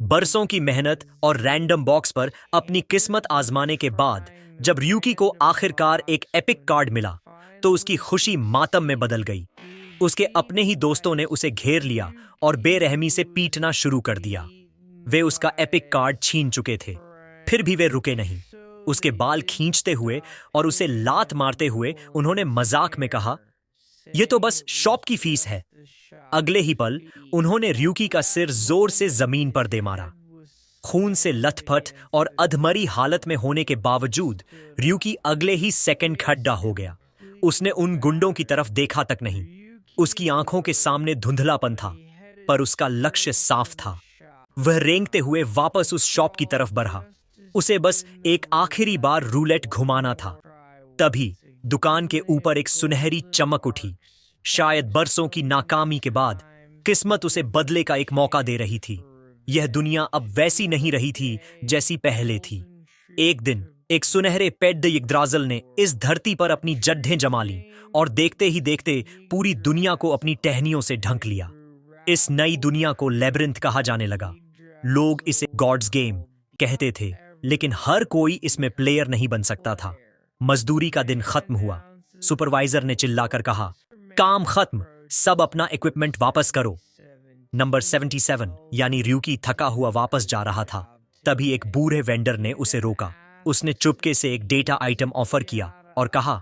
बरसों की मेहनत और रैंडम बॉक्स पर अपनी किस्मत आजमाने के बाद जब ryuki को आखिरकार एक एपिक कार्ड मिला तो उसकी खुशी मातम में बदल गई। उसके अपने ही दोस्तों ने उसे घेर लिया और बेरहमी से पीटना शुरू कर दिया। वे उसका एपिक कार्ड छीन चुके थे, फिर भी वे रुके नहीं। उसके बाल खींचते हुए और उसे लात मारते हुए उन्होंने मजाक में कहा, यह तो बस शॉप की फीस है। अगले ही पल उन्होंने ryuki का सिर जोर से जमीन पर दे मारा। खून से लथपथ और अधमरी हालत में होने के बावजूद ryuki अगले ही सेकंड खड्डा हो गया। उसने उन गुंडों की तरफ देखा तक नहीं। उसकी आंखों के सामने धुंधलापन था, पर उसका लक्ष्य साफ था। वह रेंगते हुए वापस उस शॉप की तरफ बढ़ा। उसे बस एक आखिरी बार रूलेट घुमाना था। तभी दुकान के ऊपर एक सुनहरी चमक उठी। शायद बरसों की नाकामी के बाद किस्मत उसे बदले का एक मौका दे रही थी। यह दुनिया अब वैसी नहीं रही थी जैसी पहले थी। एक दिन एक सुनहरे पेड यिग्द्राज़ल ने इस धरती पर अपनी जड्ढें जमा ली और देखते ही देखते पूरी दुनिया को अपनी टहनियों से ढंक लिया। इस नई दुनिया को लेबिरिंथ कहा जाने लगा। लोग इसे गॉड्स गेम कहते थे, लेकिन हर कोई इसमें प्लेयर नहीं बन सकता था। मजदूरी का दिन खत्म हुआ। सुपरवाइजर ने चिल्लाकर कहा, काम खत्म, सब अपना इक्विपमेंट वापस करो। नंबर 77 यानी ryuki थका हुआ वापस जा रहा था। तभी एक बूढ़े वेंडर ने उसे रोका। उसने चुपके से एक डेटा आइटम ऑफर किया और कहा,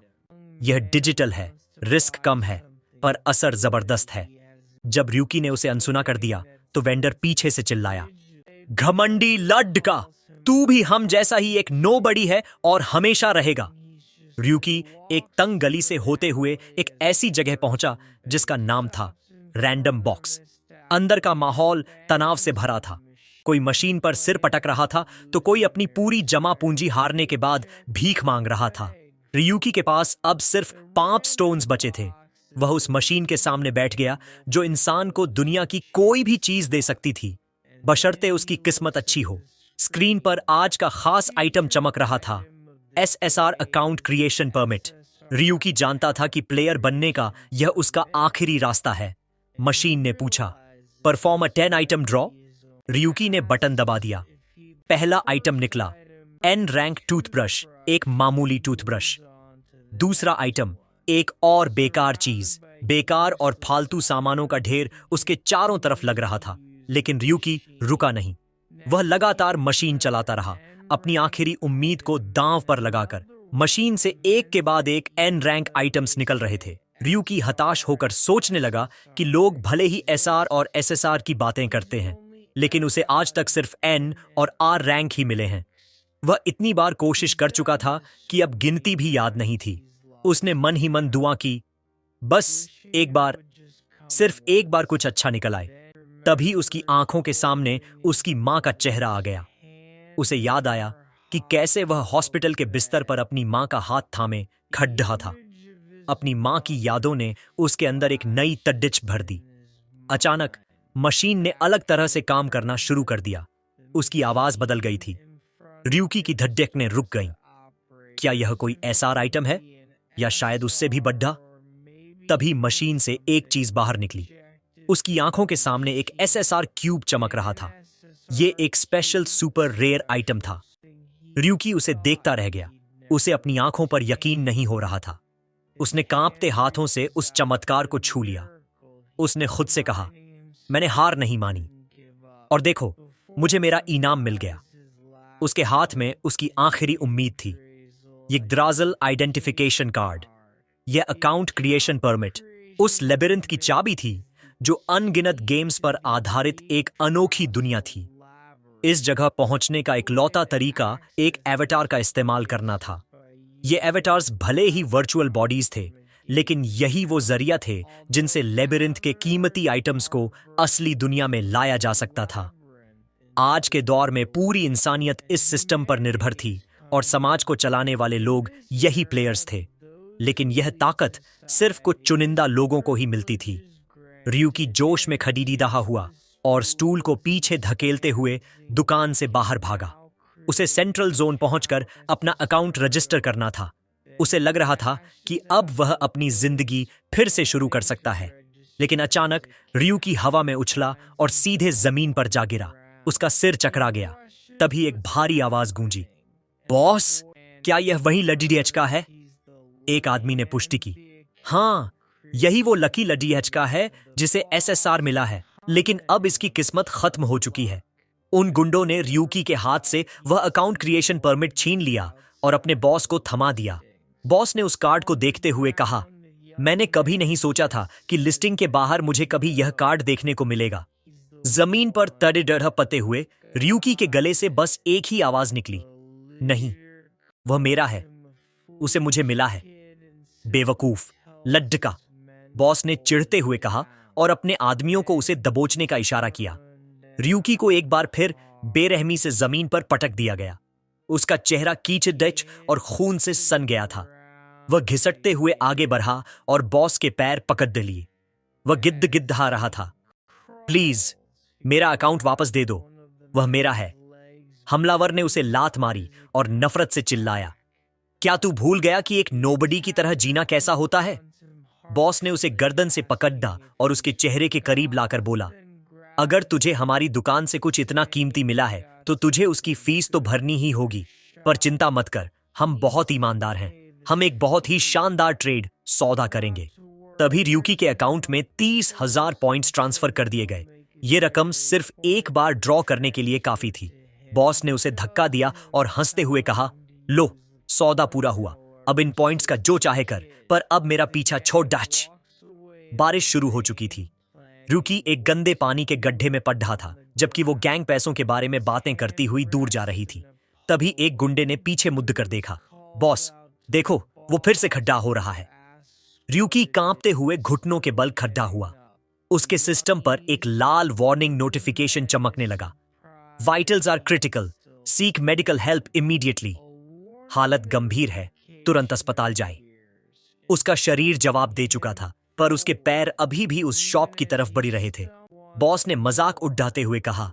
यह डिजिटल है, रिस्क कम है, पर असर जबरदस्त है। जब ryuki ने उसे अनसुना कर दिया तो वेंडर पीछे से चिल्लाया, घमंडी लड्ड का, तू भी हम जैसा ही एक नोबडी है और हमेशा रहेगा। ryuki एक तंग गली से होते हुए एक ऐसी जगह पहुंचा जिसका नाम था रैंडम बॉक्स। अंदर का माहौल तनाव से भरा था। कोई मशीन पर सिर पटक रहा था तो कोई अपनी पूरी जमा पूंजी हारने के बाद भीख मांग रहा था। ryuki के पास अब सिर्फ 5 स्टोन्स बचे थे। वह उस मशीन के सामने बैठ गया जो इंसान को दुनिया की कोई भी चीज दे सकती थी, बशर्ते उसकी किस्मत अच्छी हो। स्क्रीन पर आज का खास आइटम चमक रहा था, SSR account creation permit. ryuki जानता था कि प्लेयर बनने का यह उसका आखिरी रास्ता है। मशीन ने पूछा, perform a 10 item draw. ryuki ने बटन दबा दिया। पहला आइटम निकला, N रैंक टूथब्रश, एक मामूली टूथब्रश। दूसरा आइटम, एक और बेकार चीज, बेकार और फालतू सामानों का ढेर उसके चारों तरफ लग रहा था। लेकिन ryuki रुका नहीं। वह लगातार मशीन चलाता रहा, अपनी आखिरी उम्मीद को दांव पर लगाकर। मशीन से एक के बाद एक N रैंक आइटम्स निकल रहे थे। ryuki हताश होकर सोचने लगा कि लोग भले ही SR और SSR की बातें करते हैं, लेकिन उसे आज तक सिर्फ N और R रैंक ही मिले हैं। वह इतनी बार कोशिश कर चुका था कि अब गिनती भी याद नहीं थी। उसने मन ही मन दुआ की, बस एक बार, सिर्फ एक बार कुछ अच्छा निकल आए। तभी उसकी आंखों के सामने उसकी मां का चेहरा आ गया। उसे याद आया कि कैसे वह हॉस्पिटल के बिस्तर पर अपनी मां का हाथ थामे खड़ा था। अपनी मां की यादों ने उसके अंदर एक नई तड्डिच भर दी। अचानक मशीन ने अलग तरह से काम करना शुरू कर दिया। उसकी आवाज बदल गई थी। ryuki की धड़कनें रुक गईं। क्या यह कोई SR आइटम है या शायद उससे भी बड़ा? तभी मशीन से एक चीज बाहर निकली। उसकी आंखों के सामने एक SSR क्यूब चमक रहा था। यह एक स्पेशल सुपर रेयर आइटम था। ryuki उसे देखता रह गया। उसे अपनी आंखों पर यकीन नहीं हो रहा था। उसने कांपते हाथों से उस चमत्कार को छू लिया। उसने खुद से कहा, मैंने हार नहीं मानी, और देखो, मुझे मेरा इनाम मिल गया। उसके हाथ में उसकी आखिरी उम्मीद थी, यिग्द्राज़ल आइडेंटिफिकेशन कार्ड। यह अकाउंट क्रिएशन परमिट उस लेबिरिंथ की चाबी थी जो अनगिनत गेम्स पर आधारित एक अनोखी दुनिया थी। इस जगह पहुंचने का इकलौता तरीका एक एवेटार का इस्तेमाल करना था। ये एवेटार्स भले ही वर्चुअल बॉडीज थे, लेकिन यही वो जरिया थे जिनसे लेबिरिंथ के कीमती आइटम्स को असली दुनिया में लाया जा सकता था। आज के दौर में पूरी इंसानियत इस सिस्टम पर निर्भर थी और समाज को चलाने वाले लोग यही प्लेयर्स थे। लेकिन यह ताकत सिर्फ कुछ चुनिंदा लोगों को ही मिलती थी। ryuki जोश में खडीडीदा हुआ और स्टूल को पीछे धकेलते हुए दुकान से बाहर भागा। उसे सेंट्रल जोन पहुंचकर अपना अकाउंट रजिस्टर करना था। उसे लग रहा था कि अब वह अपनी जिंदगी फिर से शुरू कर सकता है। लेकिन अचानक ryuki हवा में उछला और सीधे जमीन पर जा गिरा। उसका सिर चकरा गया। तभी एक भारी आवाज गूंजी, बॉस, क्या यह वही लड्डी डीएचका है? एक आदमी ने पुष्टि की, हाँ, यही वो लकी लड्डी डीएचका है जिसे एसएसआर मिला है, लेकिन अब इसकी किस्मत खत्म हो चुकी है। उन गुंडों ने रियूकी के हाथ से वह अकाउंट क्रिएशन परमिट छीन लिया और अपने बॉस को थमा दिया। बॉस ने उस कार्ड को देखते हुए कहा, मैंने कभी नहीं सोचा था कि लिस्टिंग के बाहर मुझे कभी यह कार्ड देखने को मिलेगा। जमीन पर तड़े डढ़ पते हुए रियूकी के गले से बस एक ही आवाज निकली, नहीं, वह मेरा है, उसे मुझे मिला है। बेवकूफ, लड्डका, बॉस ने चिढ़ते हुए कहा और अपने आदमियों को उसे दबोचने का इशारा किया। रियूकी को एक बार फिर बेरहमी से जमीन पर पटक दिया गया। उसका चेहरा कीचड़ और खून से सन गया था। वह घिसटते हुए आगे बढ़ा और बॉस के पैर पकड़ लिए। वह गिद्दहा रहा था, प्लीज मेरा अकाउंट वापस दे दो, वह मेरा है। हमलावर ने उसे लात मारी और नफरत से चिल्लाया, क्या तू भूल गया कि एक नोबडी की तरह जीना कैसा होता है? बॉस ने उसे गर्दन से पकड़ा और उसके चेहरे के करीब लाकर बोला, अगर तुझे हमारी दुकान से कुछ इतना कीमती मिला है तो तुझे उसकी फीस तो भरनी ही होगी, पर चिंता मत कर, हम बहुत ईमानदार हैं, हम एक बहुत ही शानदार ट्रेड सौदा करेंगे। तभी रियूकी के अकाउंट में 30,000 पॉइंट्स ट्रांसफर कर दिए गए। ये रकम सिर्फ एक बार ड्रॉ करने के लिए काफी थी। बॉस ने उसे धक्का दिया और हंसते हुए कहा, लो, सौदा पूरा हुआ, अब इन पॉइंट्स का जो चाहे कर, पर अब मेरा पीछा छोड़ डाच। बारिश शुरू हो चुकी थी। रियूकी एक गंदे पानी के गड्ढे में पड़ रहा था, जबकि वो गैंग पैसों के बारे में बातें करती हुई दूर जा रही थी। तभी एक गुंडे ने पीछे मुड़ कर देखा, बॉस देखो, वो फिर से खड्डा हो रहा है। रियूकी कांपते हुए घुटनों के बल खड्डा हुआ। उसके सिस्टम पर एक लाल वार्निंग नोटिफिकेशन चमकने लगा, vitals are critical, seek medical help immediately. हालत गंभीर है, तुरंत अस्पताल जाए। उसका शरीर जवाब दे चुका था, पर उसके पैर अभी भी उस शॉप की तरफ बढ़ी रहे थे। बॉस ने मजाक उड़ाते हुए कहा,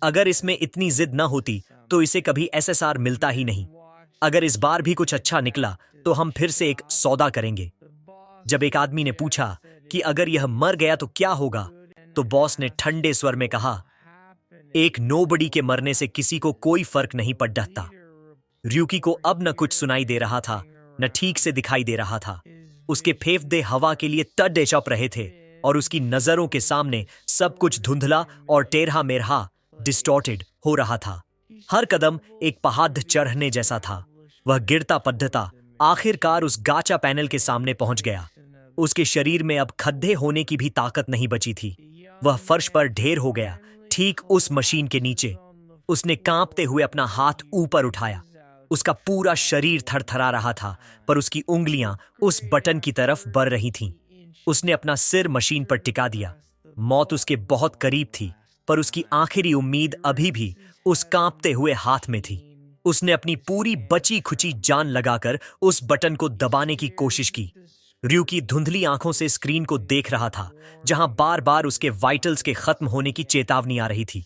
अगर इसमें इतनी जिद न होती तो इसे कभी एसएसआर मिलता ही नहीं। अगर इस बार भी कुछ अच्छा निकला तो हम फिर से एक सौदा करेंगे। जब एक आदमी ने पूछा कि अगर यह मर गया तो क्या होगा, तो बॉस ने ठंडे स्वर में कहा, एक नोबडी के मरने से किसी को कोई फर्क नहीं पड़ता। रियूकी को अब न कुछ सुनाई दे रहा था, न ठीक से दिखाई दे रहा था। उसके फेफड़े हवा के लिए तड़े चप रहे थे और उसकी नजरों के सामने सब कुछ धुंधला और टेढ़ा मेढ़ा डिस्टॉर्टेड हो रहा था। हर कदम एक पहाड़ चढ़ने जैसा था। वह गिरता पद्धता आखिरकार उस गाचा पैनल के सामने पहुंच गया। उसके शरीर में अब खड्डे होने की भी ताकत नहीं बची थी। वह फर्श पर ढेर हो गया, ठीक उस मशीन के नीचे। उसने कांपते हुए अपना हाथ ऊपर उठाया। उसका पूरा शरीर थरथरा रहा था, पर उसकी उंगलियां उस बटन की तरफ बढ़ रही थीं। उसने अपना सिर मशीन पर टिका दिया। मौत उसके बहुत करीब थी, पर उसकी आखिरी उम्मीद अभी भी उस कांपते हुए हाथ में थी। उसने अपनी पूरी बची खुची जान लगाकर उस बटन को दबाने की कोशिश की। रियूकी धुंधली आंखों से स्क्रीन को देख रहा था, जहां बार बार उसके वाइटल्स के खत्म होने की चेतावनी आ रही थी।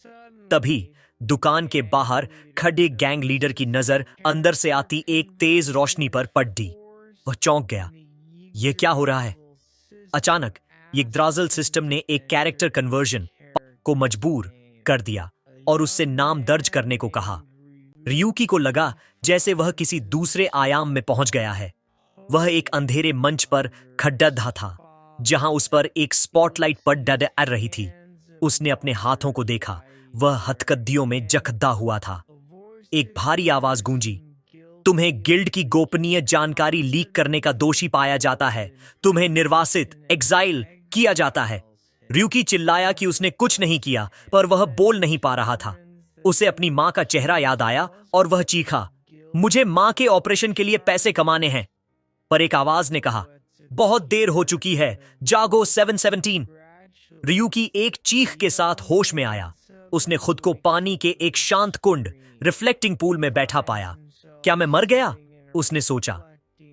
तभी दुकान के बाहर खड़े गैंग लीडर की नजर अंदर से आती एक तेज रोशनी पर पड़ी। वह चौंक गया, यह क्या हो रहा है? अचानक यग्द्रासिल सिस्टम ने एक कैरेक्टर कन्वर्जन को मजबूर कर दिया और उससे नाम दर्ज करने को कहा। रियूकी को लगा जैसे वह किसी दूसरे आयाम में पहुंच गया है। वह एक अंधेरे मंच पर खड़ा था, जहां उस पर एक स्पॉटलाइट पर डर रही थी। उसने अपने हाथों को देखा, वह हथकड़ियों में जकड़ा हुआ था। एक भारी आवाज गूंजी, तुम्हें गिल्ड की गोपनीय जानकारी लीक करने का दोषी पाया जाता है। तुम्हें निर्वासित, एग्जाइल किया जाता है। रियूकी चिल्लाया कि उसने कुछ नहीं किया, पर वह बोल नहीं पा रहा था। उसे अपनी मां का चेहरा याद आया और वह चीखा, मुझे मां के ऑपरेशन के लिए पैसे कमाने हैं। पर एक आवाज ने कहा, बहुत देर हो चुकी है, जागो 717। रियूकी एक चीख के साथ होश में आया। उसने खुद को पानी के एक शांत कुंड, रिफ्लेक्टिंग पूल में बैठा पाया। क्या मैं मर गया? उसने सोचा।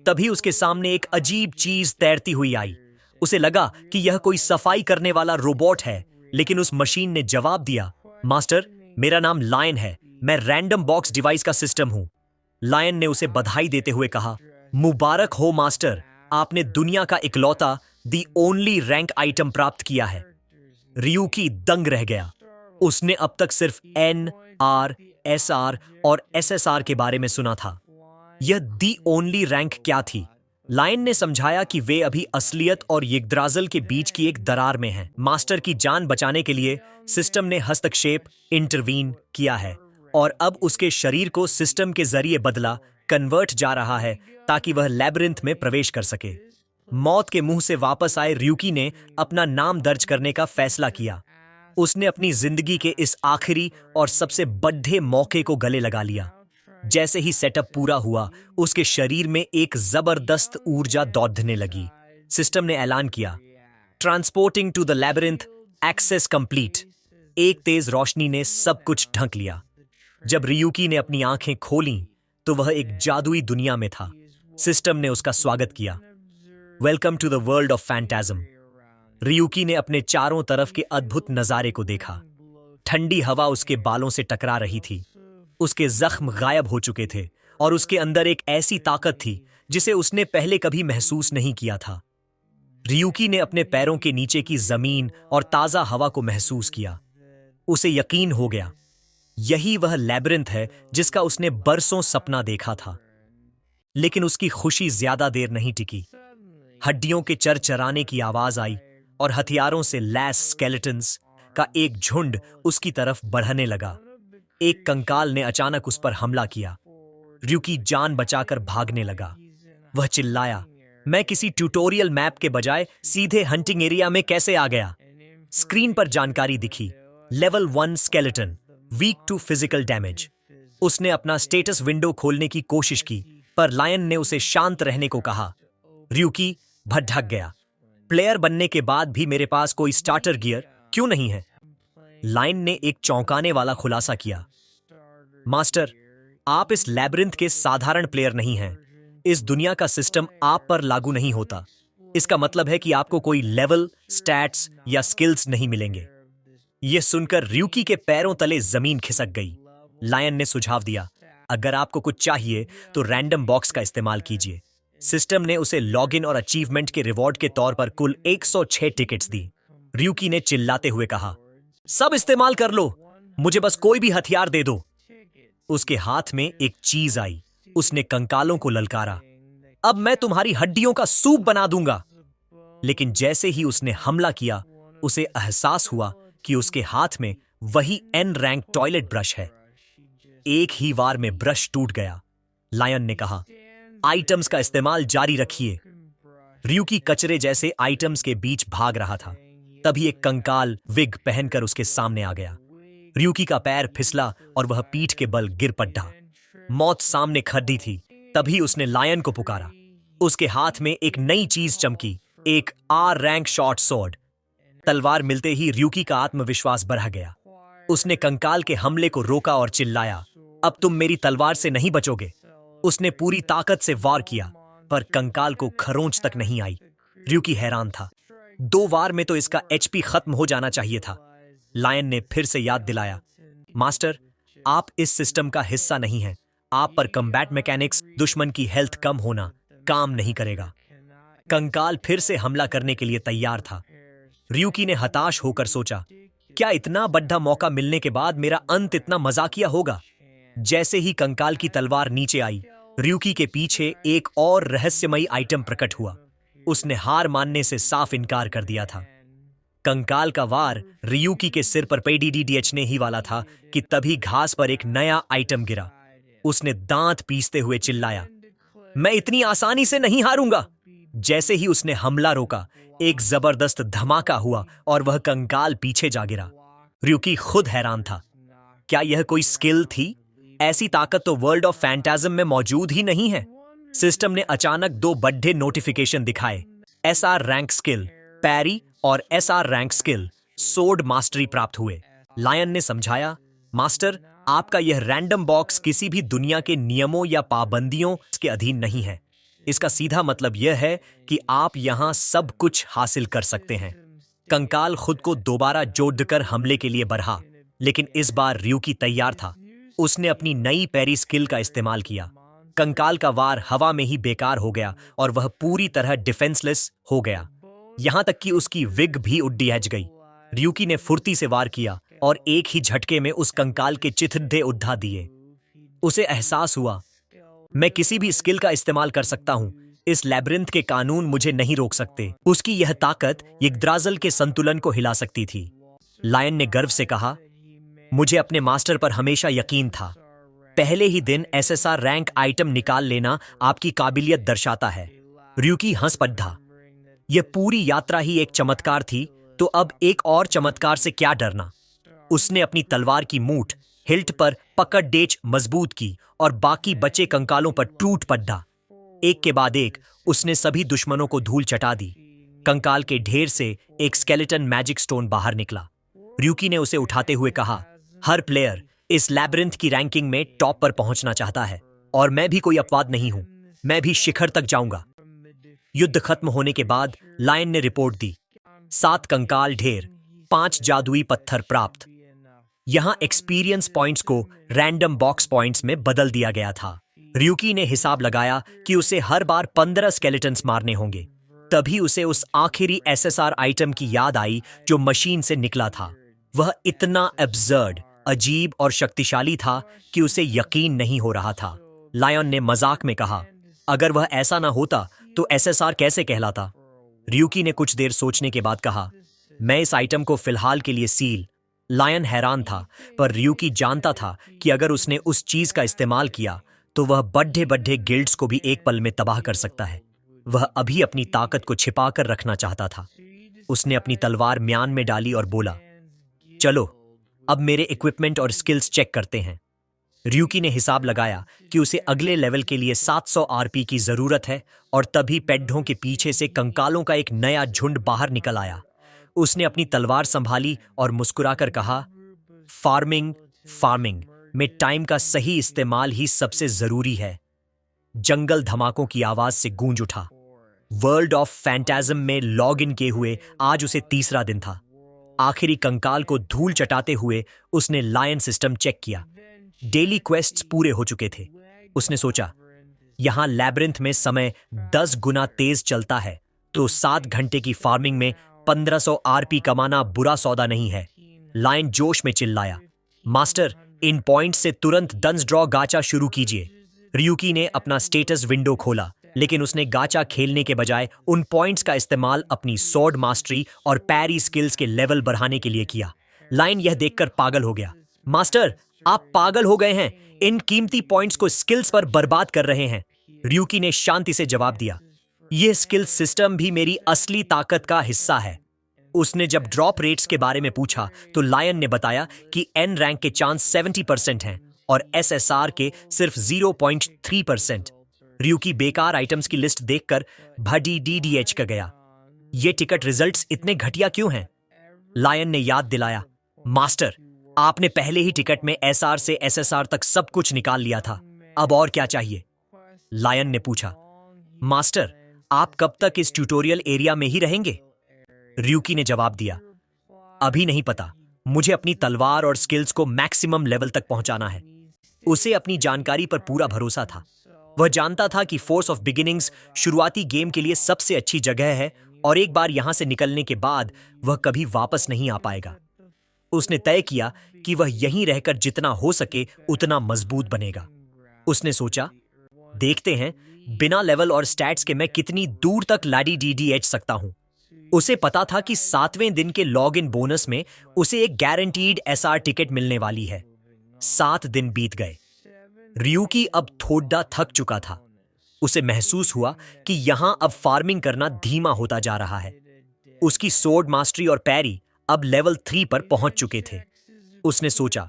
तभी उसके सामने एक अजीब चीज तैरती हुई आई। उसे लगा कि यह कोई सफाई करने वाला रोबोट है, लेकिन उस मशीन ने जवाब दिया, मास्टर, मेरा नाम लायन है, मैं रैंडम बॉक्स डिवाइस का सिस्टम हूं। लायन ने उसे बधाई देते हुए कहा, मुबारक हो मास्टर, आपने दुनिया का इकलौता दी ओनली रैंक आइटम प्राप्त किया है। रियूकी दंग रह गया। उसने अब तक सिर्फ एन, आर, एस आर और SSR के बारे में सुना था। यह दी ओनली रैंक क्या थी? लायन ने समझाया कि वे अभी असलियत और यिग्द्राज़ल के बीच की एक दरार में हैं। मास्टर की जान बचाने के लिए सिस्टम ने हस्तक्षेप, इंटरवीन किया है और अब उसके शरीर को सिस्टम के जरिए बदला, कन्वर्ट जा रहा है ताकि वह लैबिरिंथ में प्रवेश कर सके। मौत के मुंह से वापस आए र्यूकी ने अपना नाम दर्ज करने का फैसला किया। उसने अपनी जिंदगी के इस आखिरी और सबसे बड़े मौके को गले लगा लिया। जैसे ही सेटअप पूरा हुआ, उसके शरीर में एक जबरदस्त ऊर्जा दौड़ने लगी। सिस्टम ने ऐलान किया, transporting to the labyrinth, access complete. एक तेज रोशनी ने सब कुछ ढक लिया। जब रियूकी ने अपनी आंखें खोलीं, तो वह एक जादुई दुनिया में था। सिस्टम ने उसका स्वागत किया। Welcome to the world of phantasm. Ryuki ने अपने चारों तरफ के अद्भुत नजारे को देखा। ठंडी हवा उसके बालों से टकरा रही थी। उसके जख्म गायब हो चुके थे और उसके अंदर एक ऐसी ताकत थी जिसे उसने पहले कभी महसूस नहीं किया था। रियूकी ने अपने पैरों के नीचे की जमीन और ताजा हवा को महसूस किया। उसे यकीन हो गया, यही वह लैबिरिंथ है जिसका उसने बरसों सपना देखा था। लेकिन उसकी खुशी ज्यादा देर नहीं टिकी। हड्डियों के चरचराने की आवाज आई और हथियारों से लैस स्केलेटन्स का एक झुंड उसकी तरफ बढ़ने लगा। एक कंकाल ने अचानक उस पर हमला किया। रियूकी जान बचाकर भागने लगा। वह चिल्लाया, मैं किसी ट्यूटोरियल मैप के बजाय सीधे हंटिंग एरिया में कैसे आ गया? स्क्रीन पर जानकारी दिखी, level 1 skeleton, weak to physical damage. उसने अपना स्टेटस विंडो खोलने की कोशिश की, पर लायन ने उसे शांत रहने को कहा। रियूकी भटक गया। प्लेयर बनने के बाद भी मेरे पास कोई स्टार्टर गियर क्यों नहीं है? लायन ने एक चौंकाने वाला खुलासा किया, मास्टर, आप इस लैबिरिंथ के साधारण प्लेयर नहीं हैं। इस दुनिया का सिस्टम आप पर लागू नहीं होता। इसका मतलब है कि आपको कोई लेवल, स्टैट्स या स्किल्स नहीं मिलेंगे। यह सुनकर रियूकी के पैरों तले जमीन खिसक गई। लायन ने सुझाव दिया, अगर आपको कुछ चाहिए तो रैंडम बॉक्स का इस्तेमाल कीजिए। सिस्टम ने उसे लॉगिन और अचीवमेंट के रिवॉर्ड के तौर पर कुल 106 टिकट्स दी। रियूकी ने चिल्लाते हुए कहा, सब इस्तेमाल कर लो, मुझे बस कोई भी हथियार दे दो। उसके हाथ में एक चीज आई। उसने कंकालों को ललकारा, अब मैं तुम्हारी हड्डियों का सूप बना दूंगा। लेकिन जैसे ही उसने हमला किया, उसे एहसास हुआ कि उसके हाथ में वही एन रैंक टॉयलेट ब्रश है। एक ही वार में ब्रश टूट गया। लायन ने कहा, आइटम्स का इस्तेमाल जारी रखिए। रियूकी कचरे जैसे आइटम्स के बीच भाग रहा था। तभी एक कंकाल विग पहनकर उसके सामने आ गया। रियूकी का पैर फिसला और वह पीठ के बल गिर पड़ा। मौत सामने खड़ी थी। तभी उसने लायन को पुकारा। उसके हाथ में एक नई चीज चमकी, एक आर रैंक शॉर्ट स्वॉर्ड। तलवार मिलते ही रियूकी का आत्मविश्वास बढ़ गया। उसने कंकाल के हमले को रोका और चिल्लाया, अब तुम मेरी तलवार से नहीं बचोगे। उसने पूरी ताकत से वार किया, पर कंकाल को खरोंच तक नहीं आई। रियूकी हैरान था। 2 वार में तो इसका HP खत्म हो जाना चाहिए था। लायन ने फिर से याद दिलाया, मास्टर, आप इस सिस्टम का हिस्सा नहीं हैं। आप पर कम्बैट मैकेनिक्स, दुश्मन की हेल्थ कम होना काम नहीं करेगा। कंकाल फिर से हमला करने के लिए तैयार था। रियूकी ने हताश होकर सोचा, क्या इतना बड़ा मौका मिलने के बाद मेरा अंत इतना मजाकिया होगा? जैसे ही कंकाल की तलवार नीचे आई, रियूकी के पीछे एक और रहस्यमयी आइटम प्रकट हुआ। उसने हार मानने से साफ इनकार कर दिया था। कंकाल का वार रियूकी के सिर पर PDDHने ही वाला था कि तभी घास पर एक नया आइटम गिरा। उसने दांत पीसते हुए चिल्लाया, मैं इतनी आसानी से नहीं हारूंगा। जैसे ही उसने हमला रोका, एक जबरदस्त धमाका हुआ और वह कंकाल पीछे जा गिरा। रियूकी खुद हैरान था। क्या यह कोई स्किल थी? ऐसी ताकत तो वर्ल्ड ऑफ फैंटाज्म में मौजूद ही नहीं है। सिस्टम ने अचानक 2 बड़े नोटिफिकेशन दिखाए, SR रैंक स्किल पैरी और SR rank skill sword mastery प्राप्त हुए। लायन ने समझाया, मास्टर, आपका यह रैंडम बॉक्स किसी भी दुनिया के नियमों या पाबंदियों के अधीन नहीं है। इसका सीधा मतलब यह है कि आप यहां सब कुछ हासिल कर सकते हैं। कंकाल खुद को दोबारा जोड़कर हमले के लिए बढ़ा, लेकिन इस बार रियूकी तैयार था। उसने अपनी नई पैरी स्किल का इस्तेमाल किया। कंकाल का वार हवा में ही बेकार हो गया और वह पूरी तरह डिफेंसलेस हो गया। यहां तक कि उसकी विग भी उड्डी हज गई। रियूकी ने फुर्ती से वार किया और एक ही झटके में उस कंकाल के चिथड़े उड़ा दिए। उसे एहसास हुआ, मैं किसी भी स्किल का इस्तेमाल कर सकता हूं, इस लैब्रिंथ के कानून मुझे नहीं रोक सकते। उसकी यह ताकत यिग्द्राज़ल के संतुलन को हिला सकती थी। लायन ने गर्व से कहा, मुझे अपने मास्टर पर हमेशा यकीन था। पहले ही दिन एसएसआर रैंक आइटम निकाल लेना आपकी काबिलियत दर्शाता है। र्यूकी हंस पड़ा। यह पूरी यात्रा ही एक चमत्कार थी, तो अब एक और चमत्कार से क्या डरना। उसने अपनी तलवार की मूठ हिल्ट पर पकड़ डेच मजबूत की और बाकी बचे कंकालों पर टूट पड़ा। एक के बाद एक उसने सभी दुश्मनों को धूल चटा दी। कंकाल के ढेर से एक स्केलेटन मैजिक स्टोन बाहर निकला। र्यूकी ने उसे उठाते हुए कहा, हर प्लेयर इस लैब्रिंथ की रैंकिंग में टॉप पर पहुंचना चाहता है, और मैं भी कोई अपवाद नहीं हूं। मैं भी शिखर तक जाऊंगा। युद्ध खत्म होने के बाद लायन ने रिपोर्ट दी, 7 कंकाल ढेर, 5 जादुई पत्थर प्राप्त। यहां एक्सपीरियंस पॉइंट्स को रैंडम बॉक्स पॉइंट्स में बदल दिया गया था। र्यूकी ने हिसाब लगाया कि उसे हर बार 15 स्केलेटन्स मारने होंगे। तभी उसे उस आखिरी एसएसआर आइटम की याद आई जो मशीन से निकला था। वह इतना एब्सर्ड, अजीब और शक्तिशाली था कि उसे यकीन नहीं हो रहा था। लायन ने मजाक में कहा, अगर वह ऐसा ना होता तो एसएसआर कैसे कहलाता। र्यूकी ने कुछ देर सोचने के बाद कहा, मैं इस आइटम को फिलहाल के लिए सील। लायन हैरान था, पर र्यूकी जानता था कि अगर उसने उस चीज का इस्तेमाल किया तो वह बड्ढे बड्ढे गिल्ड्स को भी एक पल में तबाह कर सकता है। वह अभी अपनी ताकत को छिपाकर रखना चाहता था। उसने अपनी तलवार म्यान में डाली और बोला, चलो अब मेरे इक्विपमेंट और स्किल्स चेक करते हैं। र्यूकी ने हिसाब लगाया कि उसे अगले लेवल के लिए 700 आरपी की जरूरत है, और तभी पेड्ढों के पीछे से कंकालों का एक नया झुंड बाहर निकल आया। उसने अपनी तलवार संभाली और मुस्कुराकर कहा, फार्मिंग में टाइम का सही इस्तेमाल ही सबसे जरूरी है। जंगल धमाकों की आवाज से गूंज उठा। वर्ल्ड ऑफ फैंटाज्म में लॉग इन किए हुए आज उसे तीसरा दिन था। आखिरी कंकाल को धूल चटाते हुए उसने लायन सिस्टम चेक किया। डेली क्वेस्ट्स पूरे हो चुके थे। उसने सोचा, यहां लैब्रिंथ में समय 10 गुना तेज चलता है, तो 7 घंटे की फार्मिंग में 1500 आरपी कमाना बुरा सौदा नहीं है। लायन जोश में चिल्लाया, मास्टर, इन पॉइंट से तुरंत डंस ड्रॉ गाचा शुरू कीजिए। र्यूकी ने अपना स्टेटस विंडो खोला, लेकिन उसने गाचा खेलने के बजाय उन पॉइंट्स का इस्तेमाल अपनी स्वॉर्ड मास्टरी और पैरी स्किल्स के लेवल बढ़ाने के लिए किया। लायन यह देखकर पागल हो गया। मास्टर, आप पागल हो गए हैं, इन कीमती पॉइंट्स को स्किल्स पर बर्बाद कर रहे हैं। र्यूकी ने शांति से जवाब दिया, यह स्किल सिस्टम भी मेरी असली ताकत का हिस्सा है। उसने जब ड्रॉप रेट्स के बारे में पूछा तो लायन ने बताया कि एन रैंक के चांस 70% हैं और एसएसआर के सिर्फ 0.3%। र्यूकी बेकार आइटम्स की लिस्ट देखकर भडी डीडीएच का गया। ये टिकट रिजल्ट्स इतने घटिया क्यों हैं? लायन ने याद दिलाया, मास्टर, आपने पहले ही टिकट में एसआर से एसएसआर तक सब कुछ निकाल लिया था, अब और क्या चाहिए? लायन ने पूछा, मास्टर, आप कब तक इस ट्यूटोरियल एरिया में ही रहेंगे? र्यूकी ने जवाब दिया, अभी नहीं पता, मुझे अपनी तलवार और स्किल्स को मैक्सिमम लेवल तक पहुंचाना है। उसे अपनी जानकारी पर पूरा भरोसा था। वह जानता था कि फोर्स ऑफ बिगिनिंग्स शुरुआती गेम के लिए सबसे अच्छी जगह है, और एक बार यहां से निकलने के बाद वह कभी वापस नहीं आ पाएगा। उसने तय किया कि वह यहीं रहकर जितना हो सके उतना मजबूत बनेगा। उसने सोचा, देखते हैं बिना लेवल और स्टैट्स के मैं कितनी दूर तक लाडी डीडीएच सकता हूं। उसे पता था कि 7वें दिन के लॉग इन बोनस में उसे एक गारंटीड एसआर टिकट मिलने वाली है। 7 दिन बीत गए। र्यूकी अब थोड़ा थक चुका था। उसे महसूस हुआ कि यहां अब फार्मिंग करना धीमा होता जा रहा है। उसकी सोर्ड मास्टरी और पैरी अब लेवल 3 पर पहुंच चुके थे। उसने सोचा,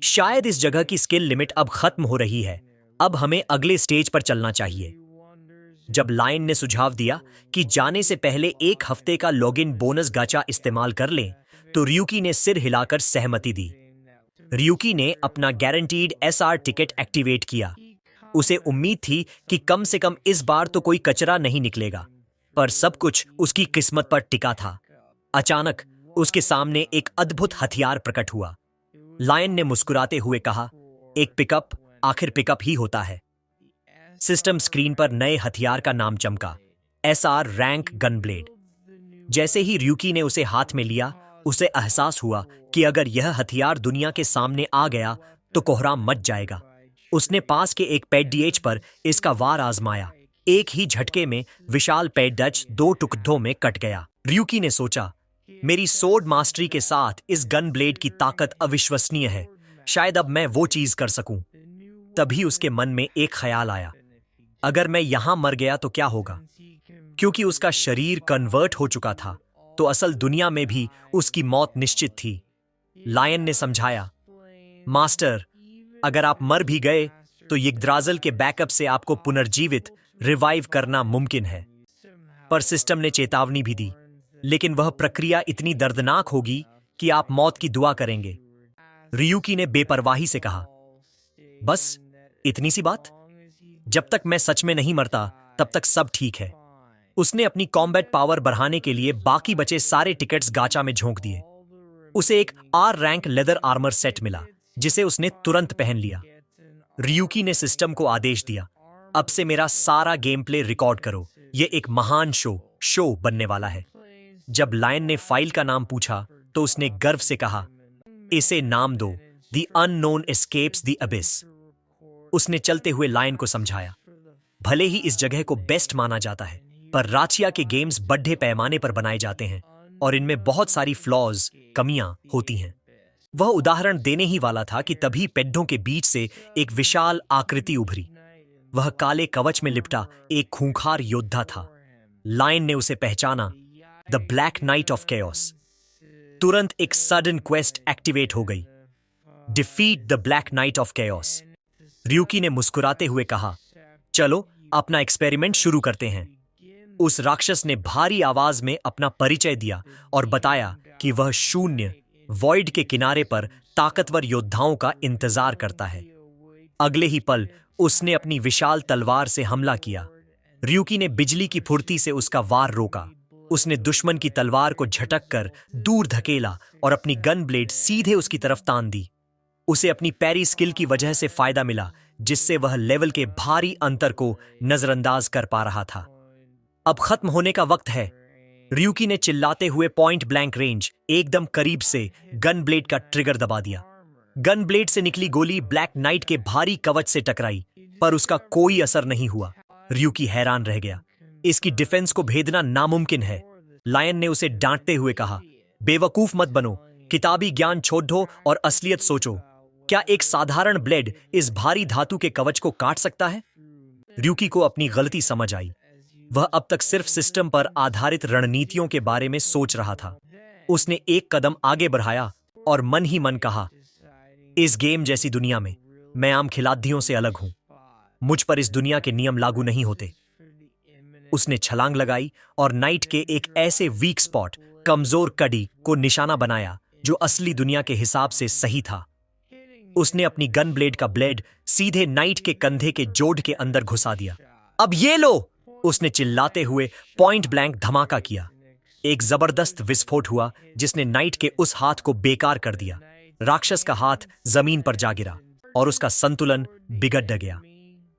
शायद इस जगह की स्किल लिमिट अब खत्म हो रही है, अब हमें अगले स्टेज पर चलना चाहिए। जब लायन ने सुझाव दिया कि जाने से पहले 1 हफ्ते का लॉगिन बोनस गाचा इस्तेमाल कर लें, तो र्यूकी ने सिर हिलाकर सहमति दी। र्यूकी ने अपना गारंटीड एसआर टिकट एक्टिवेट किया। उसे उम्मीद थी कि कम से कम इस बार तो कोई कचरा नहीं निकलेगा, पर सब कुछ उसकी किस्मत पर टिका था। अचानक उसके सामने एक अद्भुत हथियार प्रकट हुआ। लायन ने मुस्कुराते हुए कहा, एक पिकअप आखिर पिकअप ही होता है। सिस्टम स्क्रीन पर नए हथियार का नाम चमका, एसआर रैंक गन ब्लेड। जैसे ही र्यूकी ने उसे हाथ में लिया, उसे एहसास हुआ कि अगर यह हथियार दुनिया के सामने आ गया तो कोहराम मच जाएगा। उसने पास के एक पैडीएच पर इसका वार आजमाया। एक ही झटके में विशाल पैडच 2 टुकड़ों में कट गया। ryuki ने सोचा, मेरी सोर्ड मास्टरी के साथ इस गन ब्लेड की ताकत अविश्वसनीय है, शायद अब मैं वो चीज कर सकूं। तभी उसके मन में एक ख्याल आया, अगर मैं यहां मर गया तो क्या होगा? क्योंकि उसका शरीर कन्वर्ट हो चुका था तो असल दुनिया में भी उसकी मौत निश्चित थी। लायन ने समझाया, मास्टर, अगर आप मर भी गए तो यिग्द्राज़िल के बैकअप से आपको पुनर्जीवित रिवाइव करना मुमकिन है। पर सिस्टम ने चेतावनी भी दी, लेकिन वह प्रक्रिया इतनी दर्दनाक होगी कि आप मौत की दुआ करेंगे। ryuki ने बेपरवाही से कहा, बस इतनी सी बात? जब तक मैं सच में नहीं मरता तब तक सब ठीक है। उसने अपनी कॉम्बैट पावर बढ़ाने के लिए बाकी बचे सारे टिकट्स गाचा में झोंक दिए। उसे एक R rank leather armour set मिला जिसे उसने तुरंत पहन लिया। ryuki ने सिस्टम को आदेश दिया, अब से मेरा सारा गेम प्ले रिकॉर्ड करो, यह एक महान शो बनने वाला है। जब लायन ने फाइल का नाम पूछा तो उसने गर्व से कहा, इसे नाम दो the unknown escapes the abyss. उसने चलते हुए लायन को समझाया, भले ही इस जगह को बेस्ट माना जाता है पर राचिया के गेम्स बड़े पैमाने पर बनाए जाते हैं और इनमें बहुत सारी फ्लॉज, कमियां होती हैं। वह उदाहरण देने ही वाला था कि तभी पेड्ढों के बीच से एक विशाल आकृति उभरी। वह काले कवच में लिपटा एक खूंखार योद्धा था। लायन ने उसे पहचाना, the black night of chaos. तुरंत एक सडन क्वेस्ट एक्टिवेट हो गई, defeat the black night of chaos. ryuki ने मुस्कुराते हुए कहा, चलो अपना एक्सपेरिमेंट शुरू करते हैं। उस राक्षस ने भारी आवाज में अपना परिचय दिया और बताया कि वह शून्य वॉइड के किनारे पर ताकतवर योद्धाओं का इंतजार करता है। अगले ही पल उसने अपनी विशाल तलवार से हमला किया। ryuki ने बिजली की फुर्ती से उसका वार रोका। उसने दुश्मन की तलवार को झटक कर दूर धकेला और अपनी गन ब्लेड सीधे उसकी तरफ तान दी। उसे अपनी पैरी स्किल की वजह से फायदा मिला, जिससे वह लेवल के भारी अंतर को नजरअंदाज कर पा रहा था। अब खत्म होने का वक्त है। ryuki ने चिल्लाते हुए पॉइंट ब्लैंक रेंज एकदम करीब से गन ब्लेड का ट्रिगर दबा दिया। गन ब्लेड से निकली गोली ब्लैक नाइट के भारी कवच से टकराई, पर उसका कोई असर नहीं हुआ। ryuki हैरान रह गया, इसकी डिफेंस को भेदना नामुमकिन है। लायन ने उसे डांटते हुए कहा, बेवकूफ मत बनो, किताबी ज्ञान छोड़ दो और असलियत सोचो। क्या एक साधारण ब्लेड इस भारी धातु के कवच को काट सकता है? ryuki को अपनी गलती समझ आई। वह अब तक सिर्फ सिस्टम पर आधारित रणनीतियों के बारे में सोच रहा था। उसने एक कदम आगे बढ़ाया और मन ही मन कहा, इस गेम जैसी दुनिया में मैं आम खिलाड़ियों से अलग हूं। मुझ पर इस दुनिया के नियम लागू नहीं होते। उसने छलांग लगाई और नाइट के एक ऐसे वीक स्पॉट, कमजोर कड़ी को निशाना बनाया जो असली दुनिया के हिसाब से सही था। उसने अपनी गन ब्लेड का ब्लेड सीधे नाइट के कंधे के जोड़ के अंदर घुसा दिया। अब ये लो, उसने चिल्लाते हुए पॉइंट ब्लैंक धमाका किया। एक जबरदस्त विस्फोट हुआ जिसने नाइट के उस हाथ को बेकार कर दिया। राक्षस का हाथ जमीन पर जा गिरा और उसका संतुलन बिगड़ गया।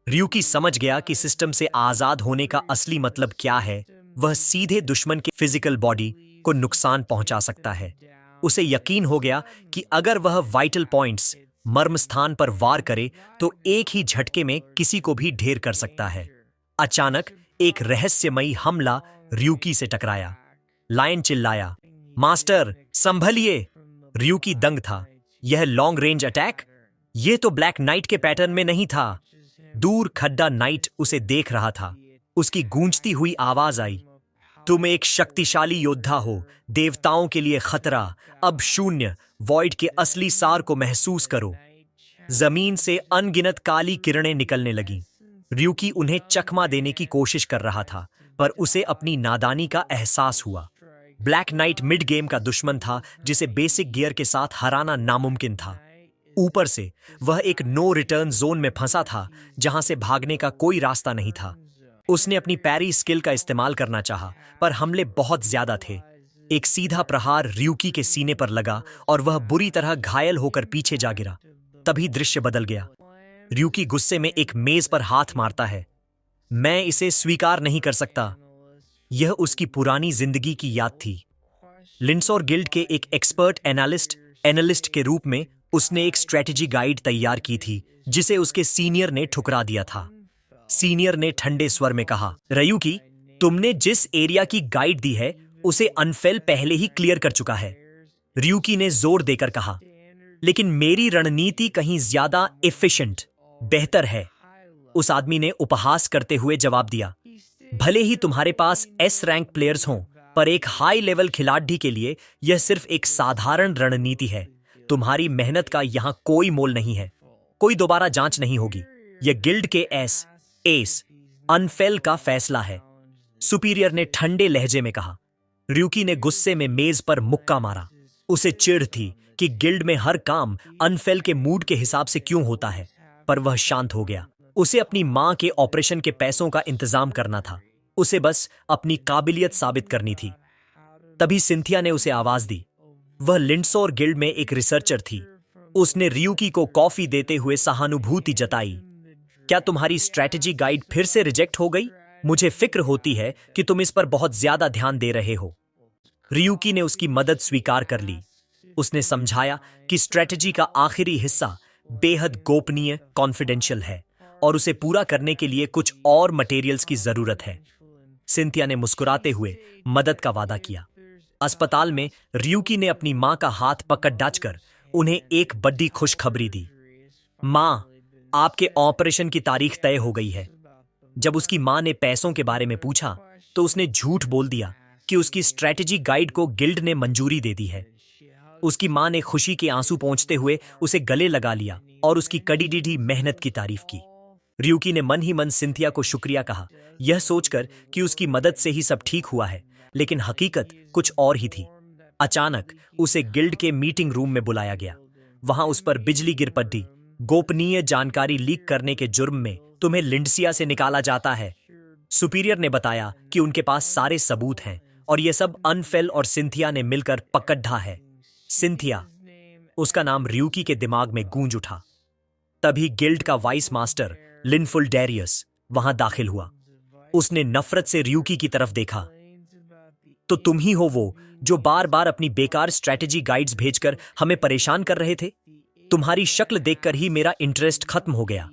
ryuki समझ गया कि सिस्टम से आजाद होने का असली मतलब क्या है। वह सीधे दुश्मन के फिजिकल बॉडी को नुकसान पहुंचा सकता है। उसे यकीन हो गया कि अगर वह वाइटल पॉइंट्स, मर्म स्थान पर वार करे तो एक ही झटके में किसी को भी ढेर कर सकता है। अचानक एक रहस्यमयी हमला ryuki से टकराया। लायन चिल्लाया, मास्टर संभलिए। ryuki दंग था, यह लॉन्ग रेंज अटैक? यह तो ब्लैक नाइट के पैटर्न में नहीं था। दूर खड्डा नाइट उसे देख रहा था। उसकी गूंजती हुई आवाज आई, तुम एक शक्तिशाली योद्धा हो, देवताओं के लिए खतरा। अब शून्य वॉइड के असली सार को महसूस करो। जमीन से अनगिनत काली किरणें निकलने लगीं। ryuki उन्हें चकमा देने की कोशिश कर रहा था, पर उसे अपनी नादानी का एहसास हुआ। ब्लैक नाइट मिड गेम का दुश्मन था जिसे बेसिक गियर के साथ हराना नामुमकिन था। ऊपर से वह एक नो रिटर्न जोन में फंसा था जहां से भागने का कोई रास्ता नहीं था। उसने अपनी पैरी स्किल का इस्तेमाल करना चाहा, पर हमले बहुत ज्यादा थे। एक सीधा प्रहार ryuki के सीने पर लगा और वह बुरी तरह घायल होकर पीछे जा गिरा। तभी दृश्य बदल गया। ryuki गुस्से में एक मेज पर हाथ मारता है। मैं इसे स्वीकार नहीं कर सकता। यह उसकी पुरानी जिंदगी की याद थी। लिंडसोर गिल्ड के एक एक्सपर्ट एनालिस्ट के रूप में उसने एक स्ट्रेटजी गाइड तैयार की थी जिसे उसके सीनियर ने ठुकरा दिया था। सीनियर ने ठंडे स्वर में कहा, रयूकी, तुमने जिस एरिया की गाइड दी है उसे अनफेल पहले ही क्लियर कर चुका है। ryuki ने जोर देकर कहा, लेकिन मेरी रणनीति कहीं ज्यादा एफिशिएंट, बेहतर है। उस आदमी ने उपहास करते हुए जवाब दिया, भले ही तुम्हारे पास एस रैंक प्लेयर्स हों, पर एक हाई लेवल खिलाड़ी के लिए यह सिर्फ एक साधारण रणनीति है। तुम्हारी मेहनत का यहां कोई मोल नहीं है। कोई दोबारा जांच नहीं होगी। यह गिल्ड के एस अनफेल का फैसला है। सुपीरियर ने ठंडे लहजे में कहा। ryuki ने गुस्से में मेज पर मुक्का मारा। उसे चिढ़ थी कि गिल्ड में हर काम अनफेल के मूड के हिसाब से क्यों होता है, पर वह शांत हो गया। उसे अपनी मां के ऑपरेशन के पैसों का इंतजाम करना था। उसे बस अपनी काबिलियत साबित करनी थी। तभी सिंथिया ने उसे आवाज दी। वह लिंडसोर गिल्ड में एक रिसर्चर थी। उसने ryuki को कॉफी देते हुए सहानुभूति जताई। क्या तुम्हारी स्ट्रैटेजी गाइड फिर से रिजेक्ट हो गई? मुझे फिक्र होती है कि तुम इस पर बहुत ज्यादा ध्यान दे रहे हो। ryuki ने उसकी मदद स्वीकार कर ली। उसने समझाया कि स्ट्रैटेजी का आखिरी हिस्सा बेहद गोपनीय कॉन्फिडेंशियल है और उसे पूरा करने के लिए कुछ और मटेरियल्स की जरूरत है। सिंथिया ने मुस्कुराते हुए मदद का वादा किया। अस्पताल में ryuki ने अपनी मां का हाथ पकड़ डाचकर उन्हें एक बड़ी खुशखबरी दी। मां, आपके ऑपरेशन की तारीख तय हो गई है। जब उसकी मां ने पैसों के बारे में पूछा तो उसने झूठ बोल दिया कि उसकी स्ट्रैटेजी गाइड को गिल्ड ने मंजूरी दे दी है। उसकी मां ने खुशी के आंसू पोंछते हुए उसे गले लगा लिया और उसकी कड़ी मेहनत की तारीफ की। ryuki ने मन ही मन सिंथिया को शुक्रिया कहा, यह सोचकर कि उसकी मदद से ही सब ठीक हुआ है, लेकिन हकीकत कुछ और ही थी। अचानक उसे गिल्ड के मीटिंग रूम में बुलाया गया। वहां उस पर बिजली गिर पड़ी। गोपनीय जानकारी लीक करने के जुर्म में तुम्हें लिंडसिया से निकाला जाता है। सुपीरियर ने बताया कि उनके पास सारे सबूत हैं और यह सब अनफेल और सिंथिया ने मिलकर पकड़ा है। सिंथिया, उसका नाम ryuki के दिमाग में गूंज उठा। तभी गिल्ड का वाइस मास्टर लिनफुल डेरियस वहां दाखिल हुआ। उसने नफरत से ryuki की तरफ देखा। तो तुम ही हो वो जो बार बार अपनी बेकार स्ट्रैटेजी गाइड्स भेजकर हमें परेशान कर रहे थे। तुम्हारी शक्ल देखकर ही मेरा इंटरेस्ट खत्म हो गया।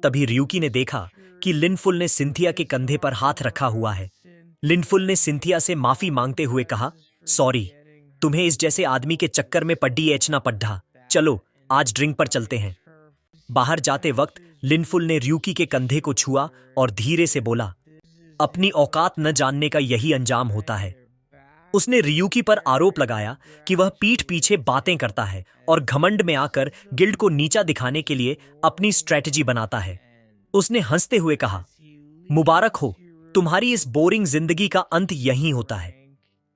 तभी ryuki ने देखा कि लिनफुल ने सिंथिया के कंधे पर हाथ रखा हुआ है। लिनफुल ने सिंथिया से माफी मांगते हुए कहा, सॉरी, तुम्हें इस जैसे आदमी के चक्कर में पड्डी एचना पड्ढा। चलो आज ड्रिंक पर चलते हैं। बाहर जाते वक्त लिनफुल ने ryuki के कंधे को छुआ और धीरे से बोला, अपनी औकात न जानने का यही अंजाम होता है। उसने ryuki पर आरोप लगाया कि वह पीठ पीछे बातें करता है और घमंड में आकर गिल्ड को नीचा दिखाने के लिए अपनी स्ट्रैटेजी बनाता है। उसने हंसते हुए कहा, मुबारक हो, तुम्हारी इस बोरिंग जिंदगी का अंत यहीं होता है।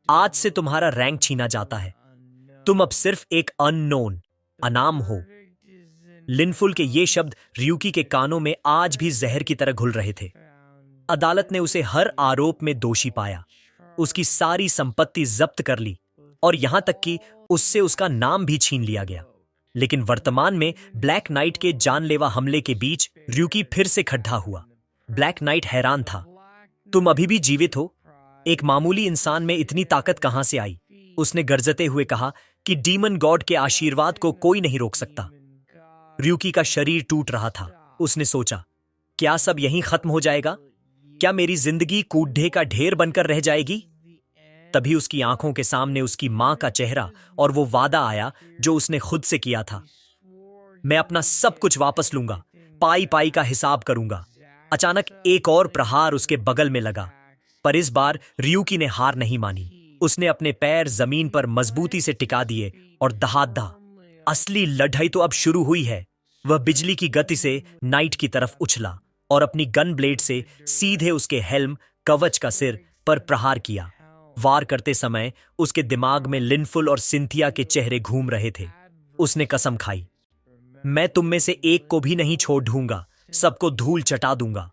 आज से तुम्हारा रैंक छीना जाता है। तुम अब सिर्फ एक अनाम हो। लिनफुल के ये शब्द ryuki के कानों में आज भी जहर की तरह घुल रहे थे। अदालत ने उसे हर आरोप में दोषी पाया। उसकी सारी संपत्ति जब्त कर ली और यहां तक कि उससे उसका नाम भी छीन लिया गया। लेकिन वर्तमान में ब्लैक नाइट के जानलेवा हमले के बीच ryuki फिर से खड्डा हुआ। ब्लैक नाइट हैरान था। तुम अभी भी जीवित हो? एक मामूली इंसान में इतनी ताकत कहां से आई? उसने गरजते हुए कहा कि डीमन गॉड के आशीर्वाद को कोई नहीं रोक सकता। ryuki का शरीर टूट रहा था। उसने सोचा, क्या सब यहीं खत्म हो जाएगा? क्या मेरी जिंदगी कूड़े का ढेर बनकर रह जाएगी? तभी उसकी आंखों के सामने उसकी मां का चेहरा और वो वादा आया जो उसने खुद से किया था। मैं अपना सब कुछ वापस लूंगा, पाई पाई का हिसाब करूंगा। अचानक एक और प्रहार उसके बगल में लगा, पर इस बार ryuki ने हार नहीं मानी। उसने अपने पैर जमीन पर मजबूती से टिका दिए और दहाड़ा। असली लड़ाई तो अब शुरू हुई है। वह बिजली की गति से नाइट की तरफ उछला और अपनी गन ब्लेड से सीधे उसके हेल्म कवच का सिर पर प्रहार किया। वार करते समय उसके दिमाग में लिनफुल और सिंथिया के चेहरे घूम रहे थे। उसने कसम खाई, मैं तुम में से एक को भी नहीं छोड़ दूंगा, सबको धूल चटा दूंगा।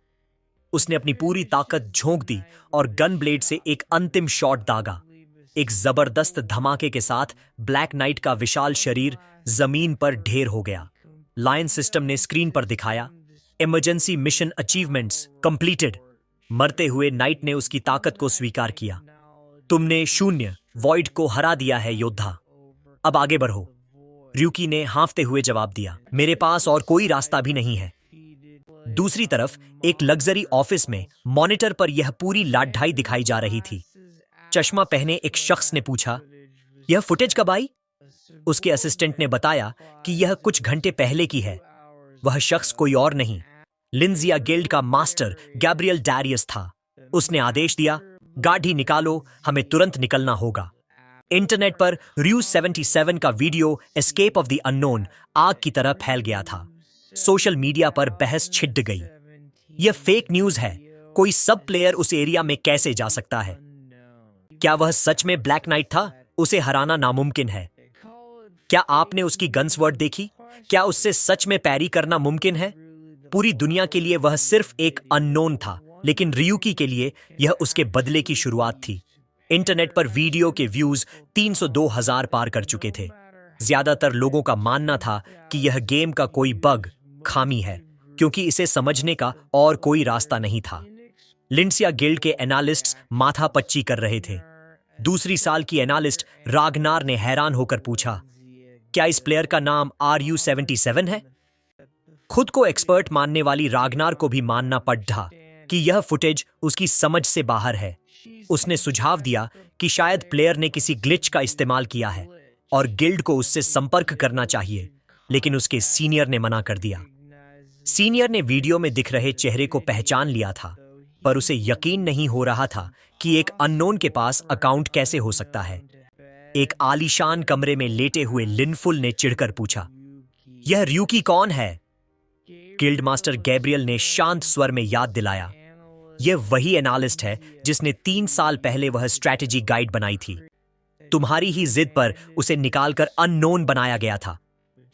उसने अपनी पूरी ताकत झोंक दी और गन ब्लेड से एक अंतिम शॉट दागा। एक जबरदस्त धमाके के साथ ब्लैक नाइट का विशाल शरीर जमीन पर ढेर हो गया। लायन सिस्टम ने स्क्रीन पर दिखाया, इमरजेंसी मिशन अचीवमेंट्स कंप्लीटेड। मरते हुए नाइट ने उसकी ताकत को स्वीकार किया। तुमने 0 वॉइड को हरा दिया है योद्धा। अब आगे बढ़ो। र्यूकी ने हाँफते हुए जवाब दिया, मेरे पास और कोई रास्ता भी नहीं है। दूसरी तरफ एक लग्जरी ऑफिस में मॉनिटर पर यह पूरी लाढाई दिखाई जा रही थी। चश्मा पहने एक शख्स ने पूछा, यह फुटेज कब आई? उसके असिस्टेंट ने बताया कि यह कुछ घंटे पहले की है। वह शख्स कोई और नहीं, लिंजिया गिल्ड का मास्टर गैब्रियल डैरियस था। उसने आदेश दिया, गाड़ी निकालो, हमें तुरंत निकलना होगा। इंटरनेट पर RU 77 का video escape of the unknown आग की तरह फैल गया था। सोशल मीडिया पर बहस छिड़ गई। यह फेक न्यूज है, कोई सब प्लेयर उस एरिया में कैसे जा सकता है? क्या वह सच में ब्लैक नाइट था? उसे हराना नामुमकिन है। क्या आपने उसकी गन्सवर्ड देखी? क्या उससे सच में पैरी करना मुमकिन है? पूरी दुनिया के लिए वह सिर्फ एक अननोन था, लेकिन रियूकी के लिए यह उसके बदले की शुरुआत थी। इंटरनेट पर वीडियो के व्यूज 302,000 पार कर चुके थे। ज्यादातर लोगों का मानना था कि यह गेम का कोई बग, खामी है, क्योंकि इसे समझने का और कोई रास्ता नहीं था। लिंसिया गिल्ड के एनालिस्ट्स माथापच्ची कर रहे थे। दूसरी साल की एनालिस्ट रागनार ने हैरान होकर पूछा, क्या इस प्लेयर का नाम RU 77 है? खुद को एक्सपर्ट मानने वाली रागनार को भी मानना पड़ा कि यह फुटेज उसकी समझ से बाहर है। उसने सुझाव दिया कि शायद प्लेयर ने किसी ग्लिच का इस्तेमाल किया है और गिल्ड को उससे संपर्क करना चाहिए, लेकिन उसके सीनियर ने मना कर दिया। सीनियर ने वीडियो में दिख रहे चेहरे को पहचान लिया था, पर उसे यकीन नहीं हो रहा था कि एक अननोन के पास अकाउंट कैसे हो सकता है। एक आलीशान कमरे में लेटे हुए लिनफुल ने चिढ़कर पूछा, यह र्यूकी कौन है? गिल्ड मास्टर गैब्रियल ने शांत स्वर में याद दिलाया, यह वही एनालिस्ट है जिसने 3 साल पहले वह स्ट्रैटेजी गाइड बनाई थी। तुम्हारी ही जिद पर उसे निकालकर अननोन बनाया गया था,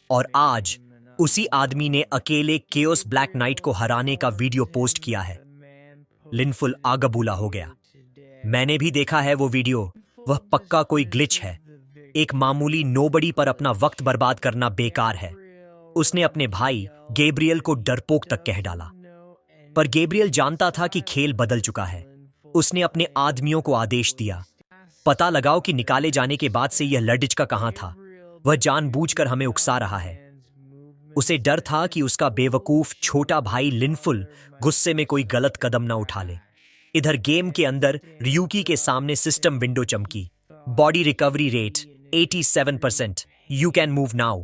और आज उसी आदमी ने अकेले केओस ब्लैक नाइट को हराने का वीडियो पोस्ट किया है। लिनफुल आगबूला हो गया। मैंने भी देखा है वो वीडियो, वह पक्का कोई ग्लिच है। एक मामूली नोबडी पर अपना वक्त बर्बाद करना बेकार है। उसने अपने भाई गैब्रियल को डरपोक तक कह डाला। पर गैब्रियल जानता था कि खेल बदल चुका है। उसने अपने आदमियों को आदेश दिया, पता लगाओ कि निकाले जाने के बाद से यह लड़िचका कहां था। वह जानबूझकर हमें उकसा रहा है। उसे डर था कि उसका बेवकूफ छोटा भाई लिनफुल गुस्से में कोई गलत कदम न उठा ले। इधर गेम के अंदर र्यूकी के सामने सिस्टम विंडो चमकी। Body recovery rate 87%, you can move now.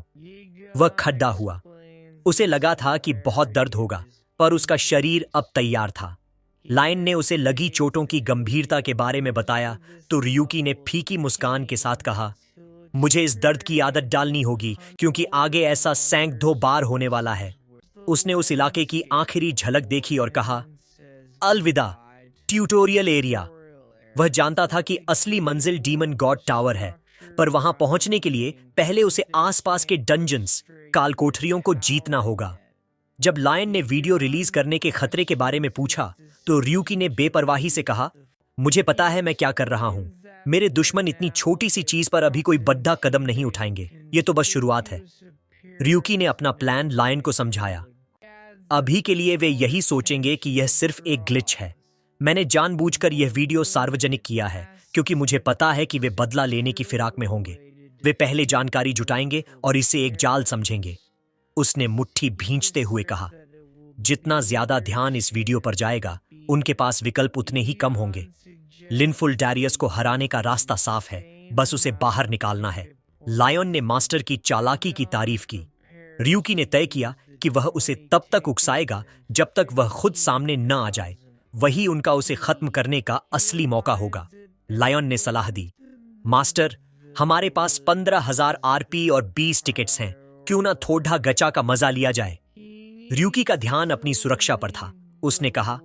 वह खड्डा हुआ। उसे लगा था कि बहुत दर्द होगा, पर उसका शरीर अब तैयार था। लायन ने उसे लगी चोटों की गंभीरता के बारे में बताया तो र्यूकी ने फीकी मुस्कान के साथ कहा, मुझे इस दर्द की आदत डालनी होगी, क्योंकि आगे ऐसा सैकड़ों बार होने वाला है। उसने उस इलाके की आखिरी झलक देखी और कहा, अलविदा ट्यूटोरियल एरिया। वह जानता था कि असली मंजिल डीमन गॉड टावर है, पर वहां पहुंचने के लिए पहले उसे आसपास के डंजन्स, काल कोठरियों को जीतना होगा। जब लायन ने वीडियो रिलीज करने के खतरे के बारे में पूछा तो र्यूकी ने बेपरवाही से कहा, मुझे पता है मैं क्या कर रहा हूं। मेरे दुश्मन इतनी छोटी सी चीज पर अभी कोई बड़ा कदम नहीं उठाएंगे। ये तो बस शुरुआत है। र्यूकी ने अपना प्लान लायन को समझाया। अभी के लिए वे यही सोचेंगे कि यह सिर्फ एक ग्लिच है। मैंने जानबूझकर यह वीडियो सार्वजनिक किया है, क्योंकि मुझे पता है कि वे बदला लेने की फिराक में होंगे। वे पहले जानकारी जुटाएंगे और इसे एक जाल समझेंगे। उसने मुट्ठी भींचते हुए कहा, जितना ज्यादा ध्यान इस वीडियो पर जाएगा, उनके पास विकल्प उतने ही कम होंगे। लिनफुल डैरियस को हराने का रास्ता साफ है, बस उसे बाहर निकालना है। लायन ने मास्टर की चालाकी की तारीफ की। र्यूकी ने तय किया कि वह उसे तब तक उकसाएगा जब तक वह खुद सामने न आ जाए। वही उनका उसे खत्म करने का असली मौका होगा। लायन ने सलाह दी, मास्टर, हमारे पास 15,000 RP और 20 टिकट्स हैं, क्यों ना थोड़ा गचा का मजा लिया जाए। र्यूकी का ध्यान अपनी सुरक्षा पर था। उसने कहा,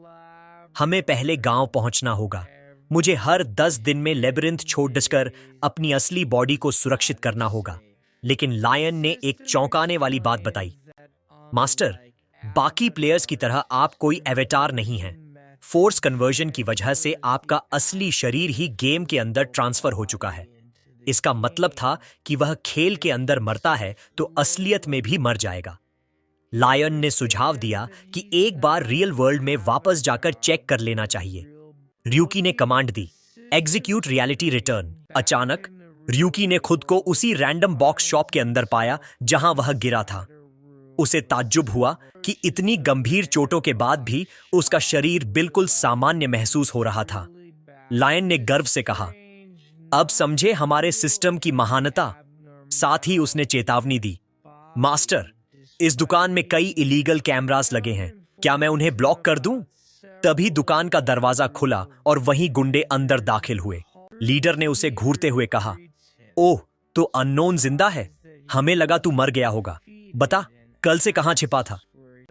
हमें पहले गांव पहुंचना होगा। मुझे हर 10 दिन में लेबिरिंथ छोड़कर अपनी असली बॉडी को सुरक्षित करना होगा। लेकिन लायन ने एक चौंकाने वाली बात बताई, मास्टर, बाकी प्लेयर्स की तरह आप कोई एवेटार नहीं हैं। फोर्स कन्वर्जन की वजह से आपका असली शरीर ही गेम के अंदर ट्रांसफर हो चुका है। इसका मतलब था कि वह खेल के अंदर मरता है तो असलियत में भी मर जाएगा। लायन ने सुझाव दिया कि एक बार रियल वर्ल्ड में वापस जाकर चेक कर लेना चाहिए। र्यूकी ने कमांड दी, एग्जीक्यूट रियलिटी रिटर्न। अचानक ryuki ने खुद को उसी रैंडम बॉक्स शॉप के अंदर पाया जहां वह गिरा था। उसे ताज्जुब हुआ कि इतनी गंभीर चोटों के बाद भी उसका शरीर बिल्कुल सामान्य महसूस हो रहा था। लायन ने गर्व से कहा, अब समझे हमारे सिस्टम की महानता। साथ ही उसने चेतावनी दी, मास्टर, इस दुकान में कई इलीगल कैमरास लगे हैं, क्या मैं उन्हें ब्लॉक कर दूं? तभी दुकान का दरवाजा खुला और वहीं गुंडे अंदर दाखिल हुए। लीडर ने उसे घूरते हुए कहा, ओह, तो अननोन जिंदा है, हमें लगा तू मर गया होगा। बता, कल से कहां छिपा था?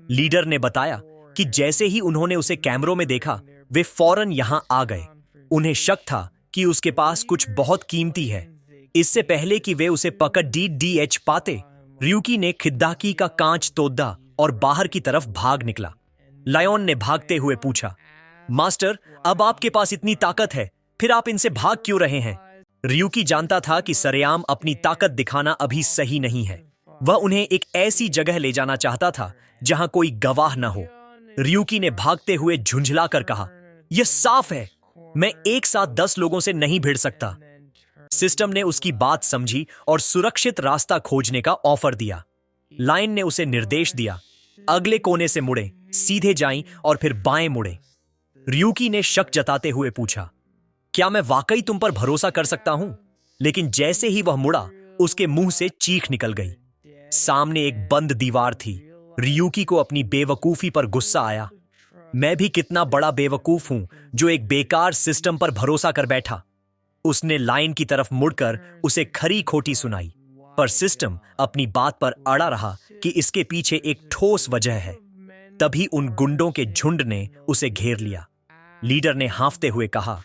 लीडर ने बताया कि जैसे ही उन्होंने उसे कैमरों में देखा, वे फौरन यहां आ गए। उन्हें शक था कि उसके पास कुछ बहुत कीमती है। इससे पहले कि वे उसे पकड़ DDH पाते, ryuki ने खिद्दाकी का कांच तोड़ा और बाहर की तरफ भाग निकला। लायन ने भागते हुए पूछा, मास्टर, अब आपके पास इतनी ताकत है, फिर आप इनसे भाग क्यों रहे हैं? ryuki जानता था कि सरेआम अपनी ताकत दिखाना अभी सही नहीं है। वह उन्हें एक ऐसी जगह ले जाना चाहता था जहां कोई गवाह न हो। ryuki ने भागते हुए झुंझलाकर कहा, यह साफ है, मैं एक साथ 10 लोगों से नहीं भिड़ सकता। सिस्टम ने उसकी बात समझी और सुरक्षित रास्ता खोजने का ऑफर दिया। लायन ने उसे निर्देश दिया, अगले कोने से मुड़े, सीधे जाएं और फिर बाएं मुड़े। ryuki ने शक जताते हुए पूछा, क्या मैं वाकई तुम पर भरोसा कर सकता हूं? लेकिन जैसे ही वह मुड़ा, उसके मुंह से चीख निकल गई। सामने एक बंद दीवार थी। ryuki को अपनी बेवकूफी पर गुस्सा आया। मैं भी कितना बड़ा बेवकूफ हूं जो एक बेकार सिस्टम पर भरोसा कर बैठा। उसने लायन की तरफ मुड़कर उसे खरी खोटी सुनाई, पर सिस्टम अपनी बात पर अड़ा रहा कि इसके पीछे एक ठोस वजह है। तभी उन गुंडों के झुंड ने उसे घेर लिया। लीडर ने हांफते हुए कहा,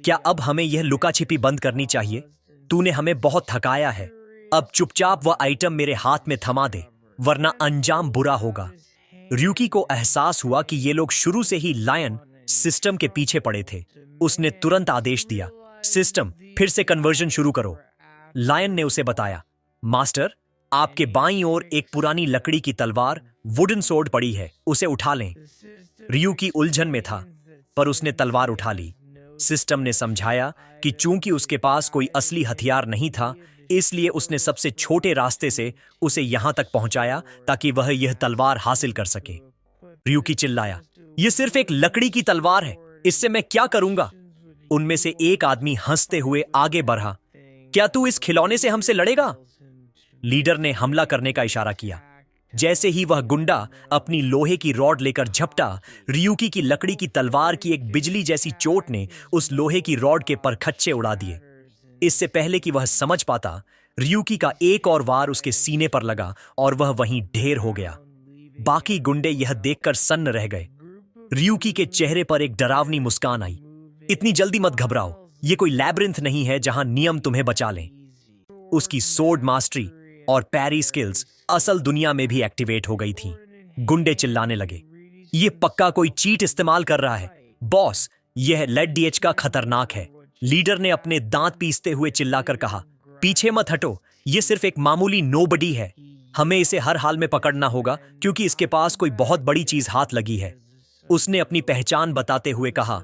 क्या अब हमें यह लुका छिपी बंद करनी चाहिए? तूने हमें बहुत थकाया है। अब चुपचाप वह आइटम मेरे हाथ में थमा दे, वरना अंजाम बुरा होगा। ryuki को एहसास हुआ कि ये लोग शुरू से ही लायन सिस्टम के पीछे पड़े थे। उसने तुरंत आदेश दिया, सिस्टम, फिर से कन्वर्जन शुरू करो। लायन ने उसे बताया, मास्टर, आपके बाईं ओर एक पुरानी लकड़ी की तलवार वुडन सोर्ड पड़ी है, उसे उठा लें। ryuki उलझन में था, पर उसने तलवार उठा ली। सिस्टम ने समझाया कि चूंकि उसके पास कोई असली हथियार नहीं था, इसलिए उसने सबसे छोटे रास्ते से उसे यहां तक पहुंचाया ताकि वह यह तलवार हासिल कर सके। ryuki चिल्लाया, यह सिर्फ एक लकड़ी की तलवार है, इससे मैं क्या करूंगा? उनमें से एक आदमी हंसते हुए आगे बढ़ा, क्या तू इस खिलौने से हमसे लड़ेगा? लीडर ने हमला करने का इशारा किया। जैसे ही वह गुंडा अपनी लोहे की रॉड लेकर झपटा, ryuki की लकड़ी की तलवार की एक बिजली जैसी चोट ने उस लोहे की रॉड के परखच्चे उड़ा दिए। इससे पहले कि वह समझ पाता, ryuki का एक और वार उसके सीने पर लगा और वह वहीं ढेर हो गया। बाकी गुंडे यह देखकर सन्न रह गए। ryuki के चेहरे पर एक डरावनी मुस्कान आई। इतनी जल्दी मत घबराओ, ये कोई लैब्रिंथ नहीं है जहां नियम तुम्हें बचा लें। उसकी सोर्ड मास्टरी और पैरी स्किल्स असल दुनिया में भी एक्टिवेट हो गई थीं। गुंडे चिल्लाने लगे, ये पक्का कोई चीट इस्तेमाल कर रहा है। बॉस, यह ZDH का खतरनाक है। लीडर ने अपने दांत पीसते हुए चिल्लाकर कहा, पीछे मत हटो, ये सिर्फ एक मामूली नोबडी है। हमें इसे हर हाल में पकड़ना होगा क्योंकि इसके पास कोई बहुत बड़ी चीज हाथ लगी है। उसने अपनी पहचान बताते हुए कहा,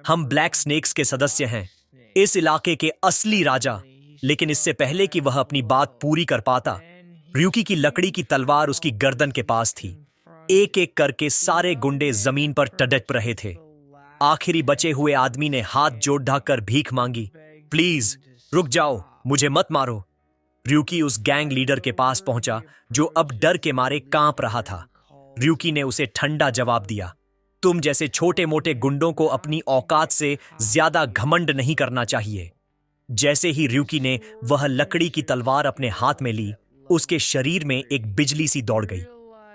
हम ब्लैक स्नेक्स के सदस्य हैं, इस इलाके के असली राजा। लेकिन इससे पहले कि वह अपनी बात पूरी कर पाता, ryuki की लकड़ी की तलवार उसकी गर्दन के पास थी। एक एक करके सारे गुंडे जमीन पर तड़प रहे थे। आखिरी बचे हुए आदमी ने हाथ जोड़ ढाकर भीख मांगी, प्लीज रुक जाओ, मुझे मत मारो। ryuki उस गैंग लीडर के पास पहुंचा जो अब डर के मारे कांप रहा था। ryuki ने उसे ठंडा जवाब दिया, तुम जैसे छोटे मोटे गुंडों को अपनी औकात से ज्यादा घमंड नहीं करना चाहिए। जैसे ही ryuki ने वह लकड़ी की तलवार अपने हाथ में ली, उसके शरीर में एक बिजली सी दौड़ गई।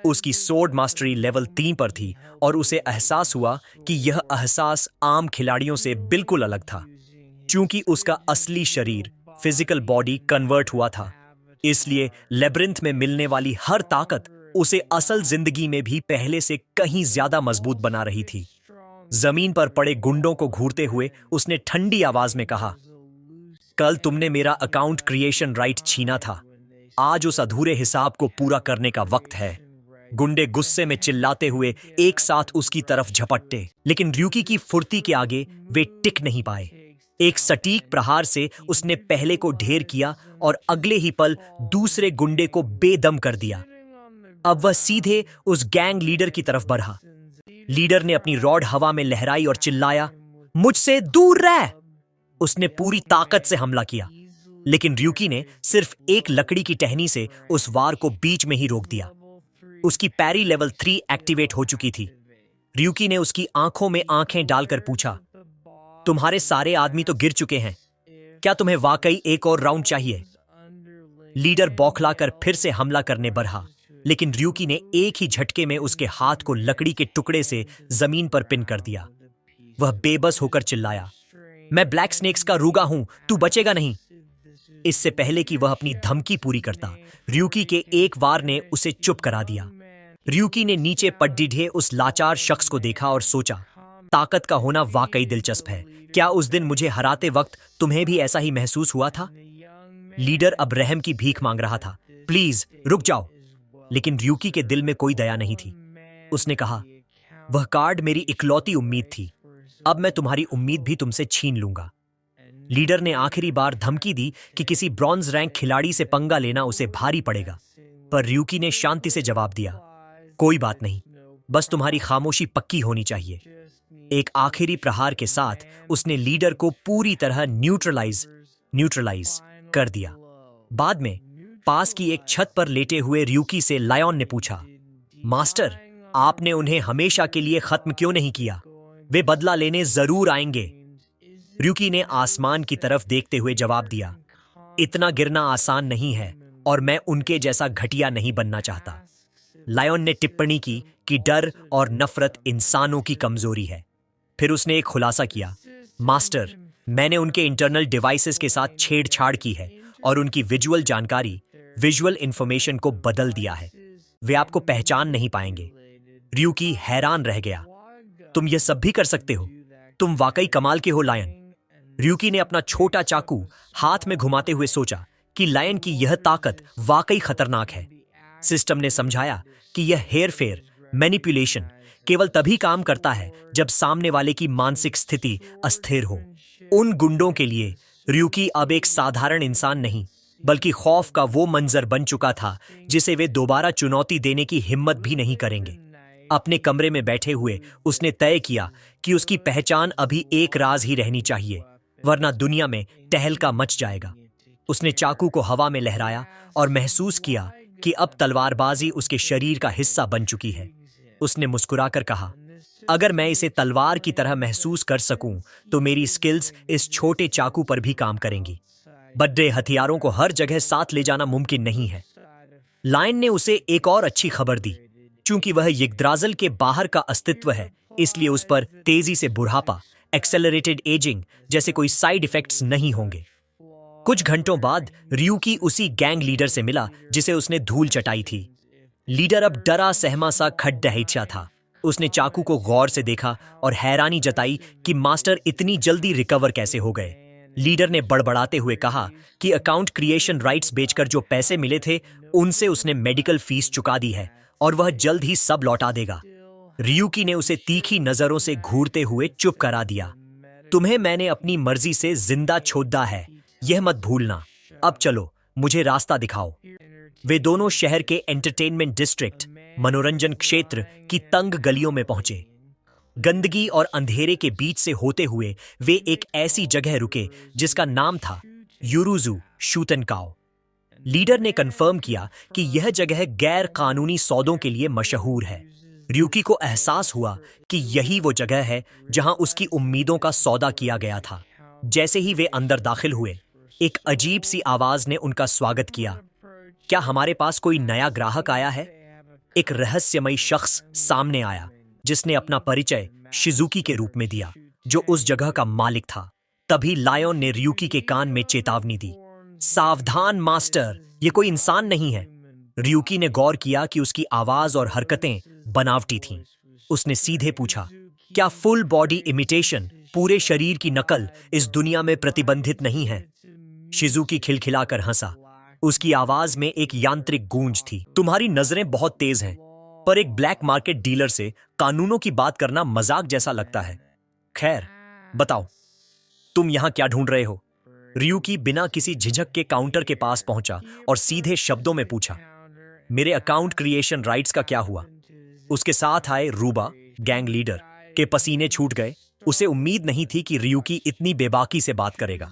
उसकी सोर्ड मास्टरी लेवल 3 पर थी और उसे एहसास हुआ कि यह एहसास आम खिलाड़ियों से बिल्कुल अलग था। चूंकि उसका असली शरीर, फिजिकल बॉडी कन्वर्ट हुआ था, इसलिए लेब्रिंथ में मिलने वाली हर ताकत उसे असल जिंदगी में भी पहले से कहीं ज्यादा मजबूत बना रही थी। जमीन पर पड़े गुंडों को घूरते हुए उसने ठंडी आवाज में कहा, कल तुमने मेरा अकाउंट क्रिएशन राइट छीना था, आज उस अधूरे हिसाब को पूरा करने का वक्त है। गुंडे गुस्से में चिल्लाते हुए एक साथ उसकी तरफ झपटते, लेकिन ryuki की फुर्ती के आगे वे टिक नहीं पाए। एक सटीक प्रहार से उसने पहले को ढेर किया और अगले ही पल दूसरे गुंडे को बेदम कर दिया। अब वह सीधे उस गैंग लीडर की तरफ बढ़ा। लीडर ने अपनी रॉड हवा में लहराई और चिल्लाया, मुझसे दूर रह। उसने पूरी ताकत से हमला किया, लेकिन र्यूकी ने सिर्फ एक लकड़ी की टहनी से उस वार को बीच में ही रोक दिया। उसकी पैरी लेवल 3 एक्टिवेट हो चुकी थी। र्यूकी ने उसकी आंखों में आंखें डालकर पूछा, तुम्हारे सारे आदमी तो गिर चुके हैं, क्या तुम्हें वाकई एक और राउंड चाहिए? लीडर बौखलाकर फिर से हमला करने बढ़ा, लेकिन र्यूकी ने एक ही झटके में उसके हाथ को लकड़ी के टुकड़े से जमीन पर पिन कर दिया। वह बेबस होकर चिल्लाया, मैं ब्लैक स्नेक्स का रूगा हूं, तू बचेगा नहीं। इससे पहले कि वह अपनी धमकी पूरी करता, र्यूकी के एक वार ने उसे चुप करा दिया। र्यूकी ने नीचे पड्डीढे उस लाचार शख्स को देखा और सोचा, ताकत का होना वाकई दिलचस्प है। क्या उस दिन मुझे हराते वक्त तुम्हें भी ऐसा ही महसूस हुआ था? लीडर अब रहम की भीख मांग रहा था, प्लीज रुक जाओ। लेकिन र्यूकी के दिल में कोई दया नहीं थी। उसने कहा, वह कार्ड मेरी इकलौती उम्मीद थी, अब मैं तुम्हारी उम्मीद भी तुमसे छीन लूंगा। लीडर ने आखिरी बार धमकी दी कि किसी ब्रॉन्ज रैंक खिलाड़ी से पंगा लेना उसे भारी पड़ेगा, पर र्यूकी ने शांति से जवाब दिया, कोई बात नहीं, बस तुम्हारी खामोशी पक्की होनी चाहिए। एक आखिरी प्रहार के साथ उसने लीडर को पूरी तरह न्यूट्रलाइज कर दिया। बाद में पास की एक छत पर लेटे हुए र्यूकी से लायन ने पूछा, मास्टर, आपने उन्हें हमेशा के लिए खत्म क्यों नहीं किया? वे बदला लेने जरूर आएंगे। र्यूकी ने आसमान की तरफ देखते हुए जवाब दिया, इतना गिरना आसान नहीं है और मैं उनके जैसा घटिया नहीं बनना चाहता। लायन ने टिप्पणी की कि डर और नफरत इंसानों की कमजोरी है। फिर उसने एक खुलासा किया, मास्टर, मैंने उनके इंटरनल डिवाइसेस के साथ छेड़छाड़ की है और उनकी विजुअल इंफॉर्मेशन को बदल दिया है। वे आपको पहचान नहीं पाएंगे। र्यूकी हैरान रह गया, तुम यह सब भी कर सकते हो? तुम वाकई कमाल के हो लायन। र्यूकी ने अपना छोटा चाकू हाथ में घुमाते हुए सोचा कि लायन की यह ताकत वाकई खतरनाक है। सिस्टम ने समझाया कि यह हेरफेर, मैनिपुलेशन केवल तभी काम करता है जब सामने वाले की मानसिक स्थिति अस्थिर हो। उन गुंडों के लिए र्यूकी अब एक साधारण इंसान नहीं, बल्कि खौफ का वो मंजर बन चुका था जिसे वे दोबारा चुनौती देने की हिम्मत भी नहीं करेंगे। अपने कमरे में बैठे हुए उसने तय किया कि उसकी पहचान अभी एक राज ही रहनी चाहिए, वरना दुनिया में तहलका मच जाएगा। उसने चाकू को हवा में लहराया और महसूस किया कि अब तलवारबाजी उसके शरीर का हिस्सा बन चुकी है। उसने मुस्कुराकर कहा, अगर मैं इसे तलवार की तरह महसूस कर सकूं, तो मेरी स्किल्स इस छोटे चाकू पर भी काम करेंगी। बड़े हथियारों को हर जगह साथ ले जाना मुमकिन नहीं है। लायन ने उसे एक और अच्छी खबर दी, चूंकि वह यिग्द्राज़ल के बाहर का अस्तित्व है, इसलिए उस पर तेजी से बुढ़ापा, एक्सेलरेटेड एजिंग जैसे कोई साइड इफेक्ट्स नहीं होंगे। कुछ घंटों बाद र्यूकी उसी गैंग लीडर से मिला जिसे उसने धूल चटाई थी। लीडर अब डरा सहमा सा खड़दहचा था। उसने चाकू को गौर से देखा और हैरानी जताई कि मास्टर इतनी जल्दी रिकवर कैसे हो गए। लीडर ने बड़बड़ाते हुए कहा कि अकाउंट क्रिएशन राइट्स बेचकर जो पैसे मिले थे, उनसे उसने मेडिकल फीस चुका दी है और वह जल्द ही सब लौटा देगा। र्यूकी ने उसे तीखी नजरों से घूरते हुए चुप करा दिया। तुम्हें मैंने अपनी मर्जी से जिंदा छोड़ा है, यह मत भूलना। अब चलो, मुझे रास्ता दिखाओ। वे दोनों शहर के एंटरटेनमेंट डिस्ट्रिक्ट, मनोरंजन क्षेत्र की तंग गलियों में पहुंचे। गंदगी और अंधेरे के बीच से होते हुए वे एक ऐसी जगह रुके जिसका नाम था यूरुजू शूतनकाओ। लीडर ने कंफर्म किया कि यह जगह गैर कानूनी सौदों के लिए मशहूर है। र्यूकी को एहसास हुआ कि यही वो जगह है जहां उसकी उम्मीदों का सौदा किया गया था। जैसे ही वे अंदर दाखिल हुए, एक अजीब सी आवाज ने उनका स्वागत किया। क्या हमारे पास कोई नया ग्राहक आया है? एक रहस्यमयी शख्स सामने आया जिसने अपना परिचय शिजुकी के रूप में दिया, जो उस जगह का मालिक था। तभी लायन ने र्यूकी के कान में चेतावनी दी, सावधान मास्टर, ये कोई इंसान नहीं है। र्यूकी ने गौर किया कि उसकी आवाज और हरकतें बनावटी थीं। उसने सीधे पूछा, क्या फुल बॉडी इमिटेशन, पूरे शरीर की नकल इस दुनिया में प्रतिबंधित नहीं है? शिजुकी खिलखिलाकर हंसा। उसकी आवाज में एक यांत्रिक गूंज थी। तुम्हारी नजरें बहुत तेज हैं, पर एक ब्लैक मार्केट डीलर से कानूनों की बात करना मजाक जैसा लगता है। खैर, बताओ। तुम यहाँ क्या ढूंढ रहे हो? रियूकी बिना किसी झिझक के काउंटर के पास पहुंचा और सीधे शब्दों में पूछा, मेरे अकाउंट क्रिएशन राइट्स का क्या हुआ? उसके साथ आए रूबा, गैंग लीडर, के पसीने छूट गए। उसे उम्मीद नहीं थी कि रियूकी इतनी बेबाकी से बात करेगा।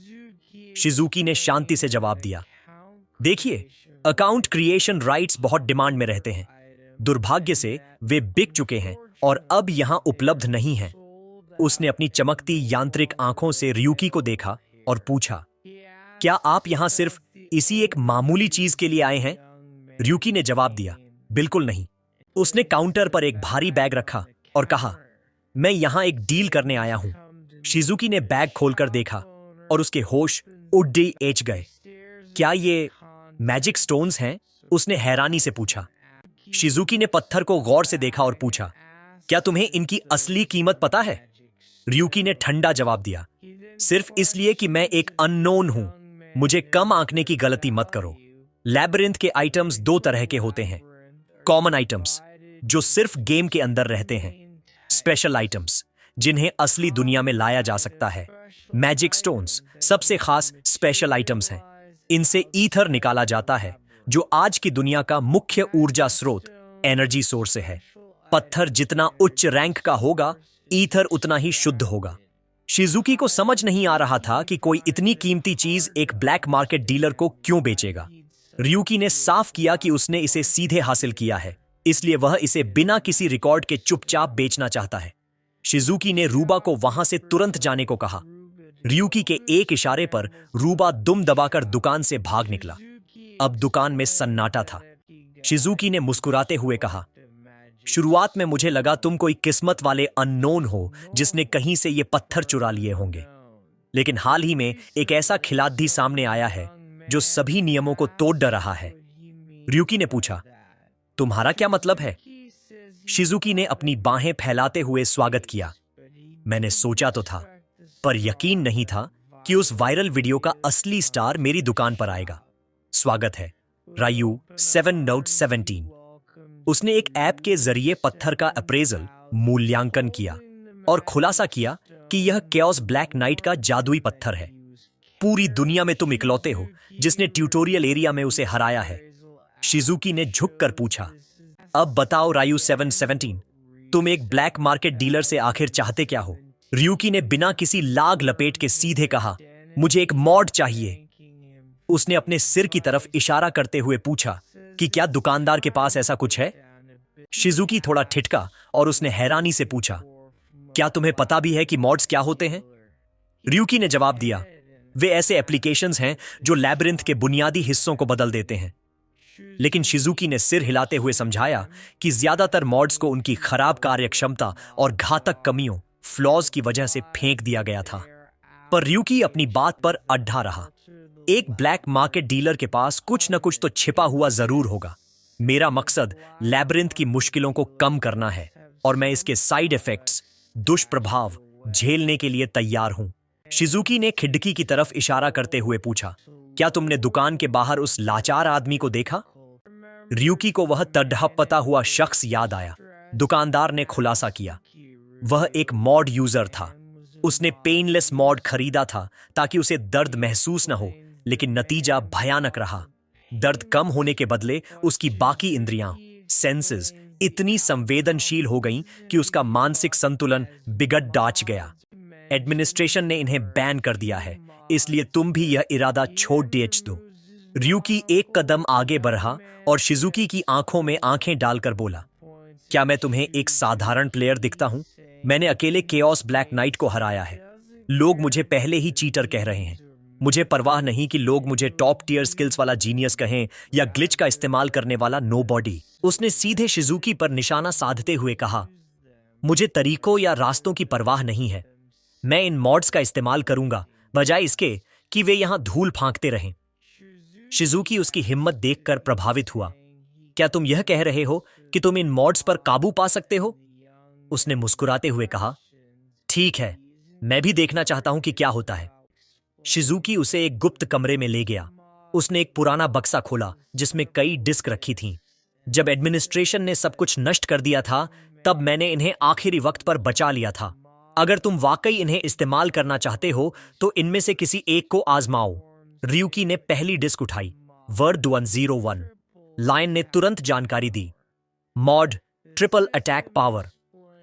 शिजुकी ने शांति से जवाब दिया, देखिए, अकाउंट क्रिएशन राइट्स बहुत डिमांड में रहते हैं। दुर्भाग्य से वे बिक चुके हैं और अब यहां उपलब्ध नहीं हैं। उसने अपनी चमकती यांत्रिक आंखों से रियूकी को देखा और पूछा, क्या आप यहां सिर्फ इसी एक मामूली चीज के लिए आए हैं? रियूकी ने जवाब दिया, बिल्कुल नहीं। उसने काउंटर पर एक भारी बैग रखा और कहा, मैं यहां एक डील करने आया हूं। शिजुकी ने बैग खोलकर देखा और उसके होश उड्डी एच गए। क्या ये मैजिक स्टोन्स हैं? उसने हैरानी से पूछा। शिजुकी ने पत्थर को गौर से देखा और पूछा, क्या तुम्हें इनकी असली कीमत पता है? रियूकी ने ठंडा जवाब दिया, सिर्फ इसलिए कि मैं एक अननोन हूं। मुझे कम आंकने की गलती मत करो। लैबिरिंथ के आइटम्स दो तरह के होते हैं, कॉमन आइटम्स जो सिर्फ गेम के अंदर रहते हैं, स्पेशल आइटम्स जिन्हें असली दुनिया में लाया जा सकता है। मैजिक स्टोन्स सबसे खास स्पेशल आइटम्स हैं। इनसे ईथर निकाला जाता है जो आज की दुनिया का मुख्य ऊर्जा स्रोत, एनर्जी सोर्स है। पत्थर जितना उच्च रैंक का होगा, ईथर उतना ही शुद्ध होगा। शिजुकी को समझ नहीं आ रहा था कि कोई इतनी कीमती चीज एक ब्लैक मार्केट डीलर को क्यों बेचेगा। रियूकी ने साफ किया कि उसने इसे सीधे हासिल किया है, इसलिए वह इसे बिना किसी रिकॉर्ड के चुपचाप बेचना चाहता है। शिजुकी ने रूबा को वहां से तुरंत जाने को कहा। रियूकी के एक इशारे पर रूबा दुम दबाकर दुकान से भाग निकला। अब दुकान में सन्नाटा था। शिजुकी ने मुस्कुराते हुए कहा, शुरुआत में मुझे लगा तुम कोई किस्मत वाले अननोन हो जिसने कहीं से ये पत्थर चुरा लिए होंगे, लेकिन हाल ही में एक ऐसा खिलाड़ी सामने आया है जो सभी नियमों को तोड़ रहा है। रियूकी ने पूछा, तुम्हारा क्या मतलब है? शिजुकी ने अपनी बाहें फैलाते हुए स्वागत किया। मैंने सोचा तो था, पर यकीन नहीं था कि उस वायरल वीडियो का असली स्टार मेरी दुकान पर आएगा। स्वागत है, रायू 7 नोट 17। उसने एक ऐप के जरिए पत्थर का अप्रेजल, मूल्यांकन किया और खुलासा किया कि यह केओस ब्लैक नाइट का जादुई पत्थर है। पूरी दुनिया में तुम इकलौते हो जिसने ट्यूटोरियल एरिया में उसे हराया है। शिजुकी ने झुककर पूछा, अब बताओ रायू 717, तुम एक ब्लैक मार्केट डीलर से आखिर चाहते क्या हो? रियूकी ने बिना किसी लाग लपेट के सीधे कहा, मुझे एक मॉड चाहिए। उसने अपने सिर की तरफ इशारा करते हुए पूछा कि क्या दुकानदार के पास ऐसा कुछ है? शिजुकी थोड़ा ठिठका और उसने हैरानी से पूछा, क्या तुम्हें पता भी है कि मॉड्स क्या होते हैं? रियूकी ने जवाब दिया, वे ऐसे एप्लीकेशंस हैं जो लैबिरिंथ के बुनियादी हिस्सों को बदल देते हैं। लेकिन शिजुकी ने सिर हिलाते हुए समझाया कि ज्यादातर मॉड्स को उनकी खराब कार्यक्षमता और घातक कमियों, फ्लॉज की वजह से फेंक दिया गया था। पर रियूकी अपनी बात पर अड्ढा रहा। एक ब्लैक मार्केट डीलर के पास कुछ न कुछ तो छिपा हुआ जरूर होगा। मेरा मकसद लैबिरिंथ की मुश्किलों को कम करना है और मैं इसके साइड इफेक्ट्स, दुष्प्रभाव झेलने के लिए तैयार हूं। शिजुकी ने खिड़की की तरफ इशारा करते हुए पूछा, क्या तुमने दुकान के बाहर उस लाचार आदमी को देखा? रियूकी को वह तड़पता हुआ शख्स याद आया। दुकानदार ने खुलासा किया, वह एक मॉड यूजर था। उसने पेनलेस मॉड खरीदा था ताकि उसे दर्द महसूस न हो, लेकिन नतीजा भयानक रहा। दर्द कम होने के बदले उसकी बाकी इंद्रियां, सेंसेस, इतनी संवेदनशील हो गईं कि उसका मानसिक संतुलन बिगड़ डाच गया। एडमिनिस्ट्रेशन ने इन्हें बैन कर दिया है, इसलिए तुम भी यह इरादा छोड़ दो। रियूकी एक कदम आगे बढ़ा और शिजुकी की आंखों में आंखें डालकर बोला, क्या मैं तुम्हें एक साधारण प्लेयर दिखता हूं? मैंने अकेले केओस ब्लैक नाइट को हराया है। लोग मुझे पहले ही चीटर कह रहे हैं। मुझे परवाह नहीं कि लोग मुझे टॉप टियर स्किल्स वाला जीनियस कहें या ग्लिच का इस्तेमाल करने वाला नोबॉडी। उसने सीधे शिजुकी पर निशाना साधते हुए कहा, मुझे तरीकों या रास्तों की परवाह नहीं है। मैं इन मॉड्स का इस्तेमाल करूंगा बजाय इसके कि वे यहां धूल फांकते रहें। शिजुकी उसकी हिम्मत देखकर प्रभावित हुआ। क्या तुम यह कह रहे हो कि तुम इन मॉड्स पर काबू पा सकते हो? उसने मुस्कुराते हुए कहा, ठीक है, मैं भी देखना चाहता हूं कि क्या होता है। शिजुकी उसे एक गुप्त कमरे में ले गया। उसने एक पुराना बक्सा खोला जिसमें कई डिस्क रखी थीं। जब एडमिनिस्ट्रेशन ने सब कुछ नष्ट कर दिया था, तब मैंने इन्हें आखिरी वक्त पर बचा लिया था। अगर तुम वाकई इन्हें इस्तेमाल करना चाहते हो तो इनमें से किसी एक को आजमाओ। रियूकी ने पहली डिस्क उठाई, वर्ड 101। लायन ने तुरंत जानकारी दी, मॉड ट्रिपल अटैक पावर।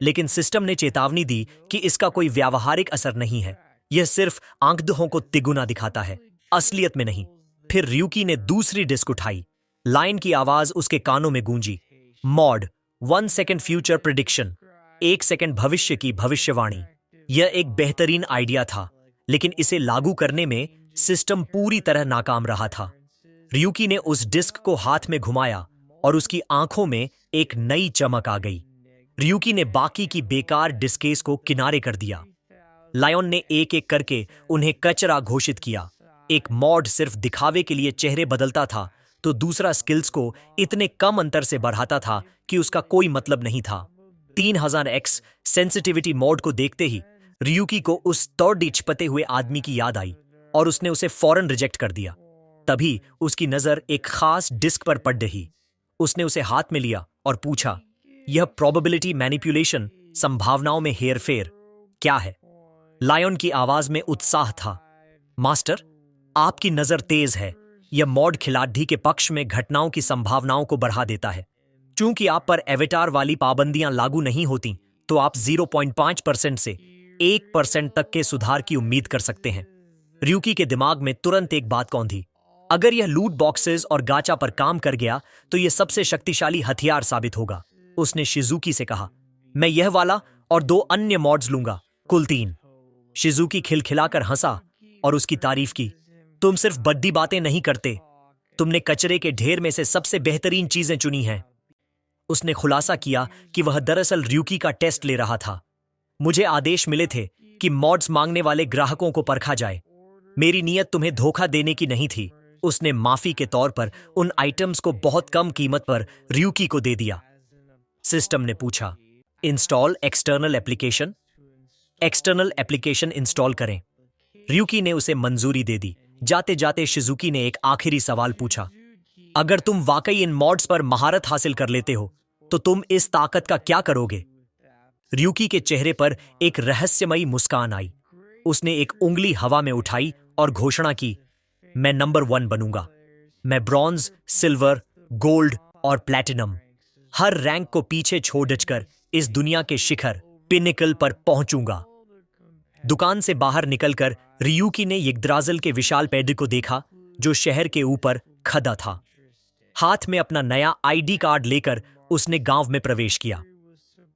लेकिन सिस्टम ने चेतावनी दी कि इसका कोई व्यावहारिक असर नहीं है, यह सिर्फ आंकड़ों को तिगुना दिखाता है, असलियत में नहीं। फिर रियूकी ने दूसरी डिस्क उठाई। लायन की आवाज उसके कानों में गूंजी, mod 1 second future prediction, 1 second भविष्य की भविष्यवाणी। यह एक बेहतरीन आइडिया था, लेकिन इसे लागू करने में सिस्टम पूरी तरह नाकाम रहा था। रियूकी ने उस डिस्क को हाथ में घुमाया और उसकी आंखों में एक नई चमक आ गई। रियूकी ने बाकी की बेकार डिस्केस को किनारे कर दिया। लायन ने एक एक करके उन्हें कचरा घोषित किया। एक मॉड सिर्फ दिखावे के लिए चेहरे बदलता था, तो दूसरा स्किल्स को इतने कम अंतर से बढ़ाता था कि उसका कोई मतलब नहीं था। 3000x सेंसिटिविटी मॉड को देखते ही रियूकी को उस तोड़ी छिपते हुए आदमी की याद आई और उसने उसे फौरन रिजेक्ट कर दिया। तभी उसकी नजर एक खास डिस्क पर पड़ रही। उसने उसे हाथ में लिया और पूछा, यह प्रोबेबिलिटी मैनिपुलेशन, संभावनाओं में हेरफेर, क्या है? लायन की आवाज में उत्साह था, मास्टर, आपकी नजर तेज है। यह मॉड खिलाड़ी के पक्ष में घटनाओं की संभावनाओं को बढ़ा देता है। चूंकि आप पर एवेटार वाली पाबंदियां लागू नहीं होती, तो आप 0.5% से 1% तक के सुधार की उम्मीद कर सकते हैं। रियूकी के दिमाग में तुरंत एक बात कौंधी, अगर यह लूट बॉक्सेस और गाचा पर काम कर गया तो यह सबसे शक्तिशाली हथियार साबित होगा। उसने शिजुकी से कहा, मैं यह वाला और 2 अन्य मॉड्स लूंगा, कुल 3। शिजुकी खिलखिलाकर हंसा और उसकी तारीफ की, तुम सिर्फ बड्डी बातें नहीं करते, तुमने कचरे के ढेर में से सबसे बेहतरीन चीजें चुनी हैं। उसने खुलासा किया कि वह दरअसल रियूकी का टेस्ट ले रहा था। मुझे आदेश मिले थे कि मॉड्स मांगने वाले ग्राहकों को परखा जाए। मेरी नीयत तुम्हें धोखा देने की नहीं थी। उसने माफी के तौर पर उन आइटम्स को बहुत कम कीमत पर रियूकी को दे दिया। सिस्टम ने पूछा, install external application? External application install करें। रियूकी ने उसे मंजूरी दे दी। जाते जाते शिजुकी ने एक आखिरी सवाल पूछा, अगर तुम वाकई इन मॉड्स पर महारत हासिल कर लेते हो तो तुम इस ताकत का क्या करोगे? रियूकी के चेहरे पर एक रहस्यमयी मुस्कान आई। उसने एक उंगली हवा में उठाई और घोषणा की, मैं नंबर 1 बनूंगा। मैं ब्रॉन्ज, सिल्वर, गोल्ड और प्लैटिनम, हर रैंक को पीछे छोड़कर इस दुनिया के शिखर, पिनिकल पर पहुंचूंगा। दुकान से बाहर निकलकर रियूकी ने यिग्द्राज़िल के विशाल पेड़ को देखा जो शहर के ऊपर खड़ा था। हाथ में अपना नया आईडी कार्ड लेकर उसने गांव में प्रवेश किया।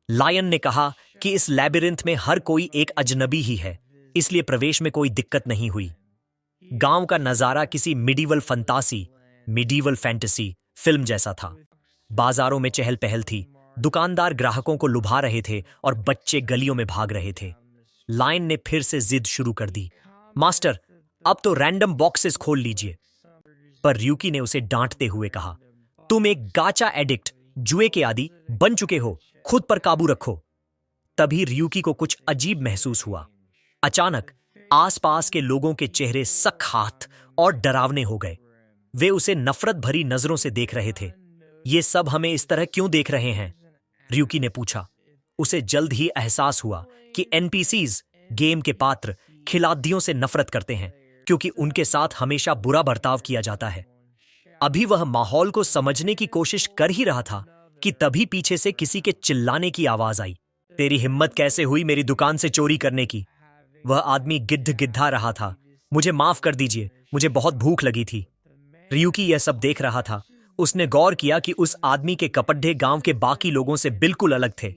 लायन ने कहा कि इस लैबिरिंथ में हर कोई एक अजनबी ही है, इसलिए प्रवेश में कोई दिक्कत नहीं हुई। गांव का नजारा किसी मिडीवल फैंटेसी फिल्म जैसा था। बाजारों में चहल पहल थी, दुकानदार ग्राहकों को लुभा रहे थे और बच्चे गलियों में भाग रहे थे। लायन ने फिर से जिद शुरू कर दी, मास्टर, अब तो रैंडम बॉक्सेस खोल लीजिए। पर रियूकी ने उसे डांटते हुए कहा, तुम एक गाचा एडिक्ट, जुए के आदी बन चुके हो, खुद पर काबू रखो। तभी रियूकी को कुछ अजीब महसूस हुआ। अचानक आसपास के लोगों के चेहरे सख्त और डरावने हो गए। वे उसे नफरत भरी नजरों से देख रहे थे। ये सब हमें इस तरह क्यों देख रहे हैं? रियूकी ने पूछा। उसे जल्द ही एहसास हुआ कि एनपीसीज, गेम के पात्र, खिलाड़ियों से नफरत करते हैं क्योंकि उनके साथ हमेशा बुरा बर्ताव किया जाता है। अभी वह माहौल को समझने की कोशिश कर ही रहा था कि तभी पीछे से किसी के चिल्लाने की आवाज आई, तेरी हिम्मत कैसे हुई मेरी दुकान से चोरी करने की? वह आदमी गिद्धा रहा था, मुझे माफ कर दीजिए, मुझे बहुत भूख लगी थी। रियूकी यह सब देख रहा था। उसने गौर किया कि उस आदमी के कपड़े गांव के बाकी लोगों से बिल्कुल अलग थे।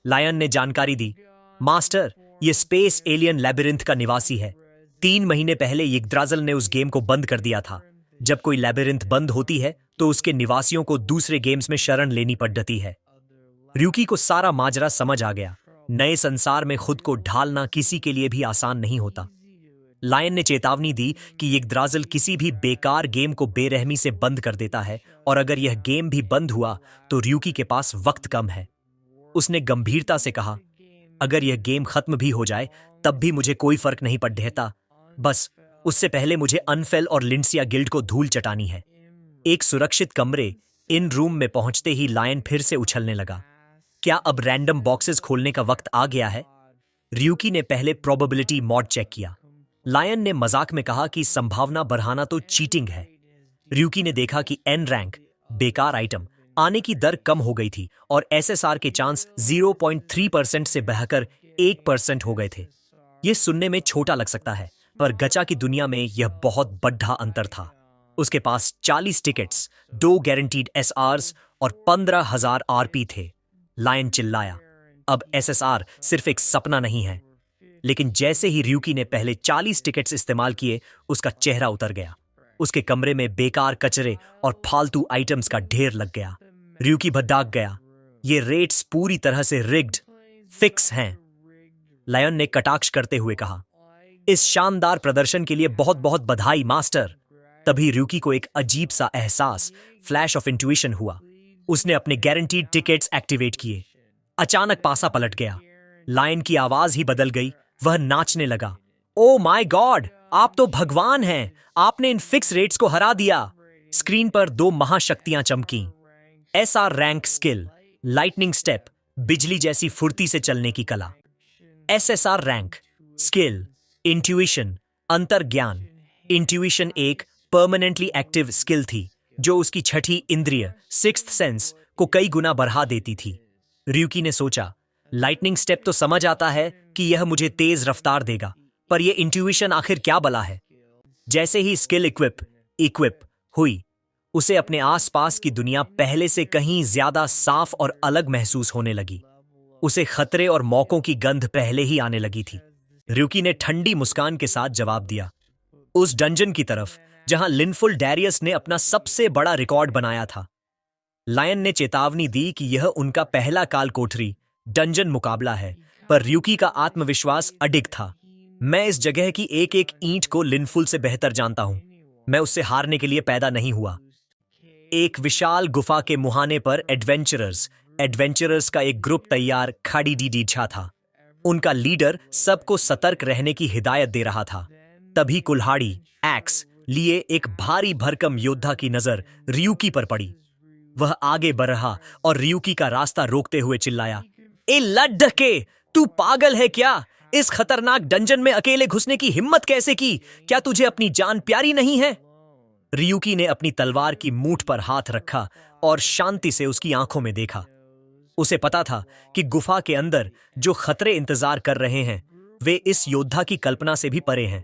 लायन ने जानकारी दी, मास्टर, यह स्पेस एलियन लैबिरिंथ का निवासी है। 3 महीने पहले यिग्द्राज़िल ने उस गेम को बंद कर दिया था। जब कोई लैबिरिंथ बंद होती है तो उसके निवासियों को दूसरे गेम्स में शरण लेनी पड़ती है। रियूकी को सारा माजरा समझ आ गया। नए संसार में खुद को ढालना किसी के लिए भी आसान नहीं होता। लायन ने चेतावनी दी कि यिग्द्राज़िल किसी भी बेकार गेम को बेरहमी से बंद कर देता है और अगर यह गेम भी बंद हुआ तो रियूकी के पास वक्त कम है। उसने गंभीरता से कहा, अगर यह गेम खत्म भी हो जाए तब भी मुझे कोई फर्क नहीं पड़ता। बस उससे पहले मुझे अनफेल और लिंसिया गिल्ड को धूल चटानी है। एक सुरक्षित कमरे इन रूम में पहुंचते ही लायन फिर से उछलने लगा। क्या अब रैंडम बॉक्सेस खोलने का वक्त आ गया है? रियूकी ने पहले प्रोबेबिलिटी मॉड चेक किया। लायन ने मजाक में कहा कि संभावना बढ़ाना तो चीटिंग है। रियूकी ने देखा कि एन रैंक बेकार आइटम आने की दर कम हो गई थी और एसएसआर के चांस 0.3% से बहकर 1% हो गए थे। यह सुनने में छोटा लग सकता है, पर गचा की दुनिया में यह बहुत बड़ा अंतर था। उसके पास 40 टिकट्स, 2 गारंटीड एसआर्स और 15,000 आरपी थे। लायन चिल्लाया, अब एसएसआर सिर्फ एक सपना नहीं है। लेकिन जैसे ही रियूकी ने पहले 40 टिकट्स इस्तेमाल किए, उसका चेहरा उतर गया। उसके कमरे में बेकार कचरे और फालतू आइटम्स का ढेर लग गया। रियूकी भड़क गया। ये रेट्स पूरी तरह से रिग्ड, फिक्स हैं। लायन ने कटाक्ष करते हुए कहा, इस शानदार प्रदर्शन के लिए बहुत बहुत बधाई मास्टर। तभी रियूकी को एक अजीब सा एहसास, फ्लैश ऑफ इंट्यूशन हुआ। उसने अपने गारंटीड टिकट्स एक्टिवेट किए। अचानक पासा पलट गया। लायन की आवाज ही बदल गई। वह नाचने लगा। ओ माय गॉड, आप तो भगवान हैं। आपने इन फिक्स रेट्स को हरा दिया। स्क्रीन पर 2 महाशक्तियां चमकीं। SR rank skill, lightning step, बिजली जैसी फुर्ती से चलने की कला। एसएसआर रैंक स्किल, इंट्यूशन, अंतर्ज्ञान। इंट्यूशन एक परमानेंटली एक्टिव स्किल थी जो उसकी छठी इंद्रिय, सिक्स्थ सेंस, को कई गुना बढ़ा देती थी। रियूकी ने सोचा, लाइटनिंग स्टेप तो समझ आता है कि यह मुझे तेज रफ्तार देगा, पर यह इंट्यूशन आखिर क्या बला है। जैसे ही स्किल इक्विप हुई, उसे अपने आसपास की दुनिया पहले से कहीं ज्यादा साफ और अलग महसूस होने लगी। उसे खतरे और मौकों की गंध पहले ही आने लगी थी। रियूकी ने ठंडी मुस्कान के साथ जवाब दिया, उस डंजन की तरफ जहां लिनफुल डैरियस ने अपना सबसे बड़ा रिकॉर्ड बनाया था। लायन ने चेतावनी दी कि यह उनका पहला काल कोठरी डंजन मुकाबला है, पर रियूकी का आत्मविश्वास अडिग था। मैं इस जगह की एक एक ईंट को लिनफुल से बेहतर जानता हूं। मैं उससे हारने के लिए पैदा नहीं हुआ। एक विशाल गुफा के मुहाने पर एडवेंचरर्स का एक ग्रुप तैयार खाड़ी डीडीछा था। उनका लीडर सबको सतर्क रहने की हिदायत दे रहा था। तभी कुल्हाड़ी एक्स लिए एक भारी भरकम योद्धा की नजर रियूकी पर पड़ी। वह आगे बढ़ रहा और रियूकी का रास्ता रोकते हुए चिल्लाया, ए लड्ढके, तू पागल है क्या? इस खतरनाक डंजन में अकेले घुसने की हिम्मत कैसे की? क्या तुझे अपनी जान प्यारी नहीं है? रियूकी ने अपनी तलवार की मूठ पर हाथ रखा और शांति से उसकी आंखों में देखा। उसे पता था कि गुफा के अंदर जो खतरे इंतजार कर रहे हैं, वे इस योद्धा की कल्पना से भी परे हैं।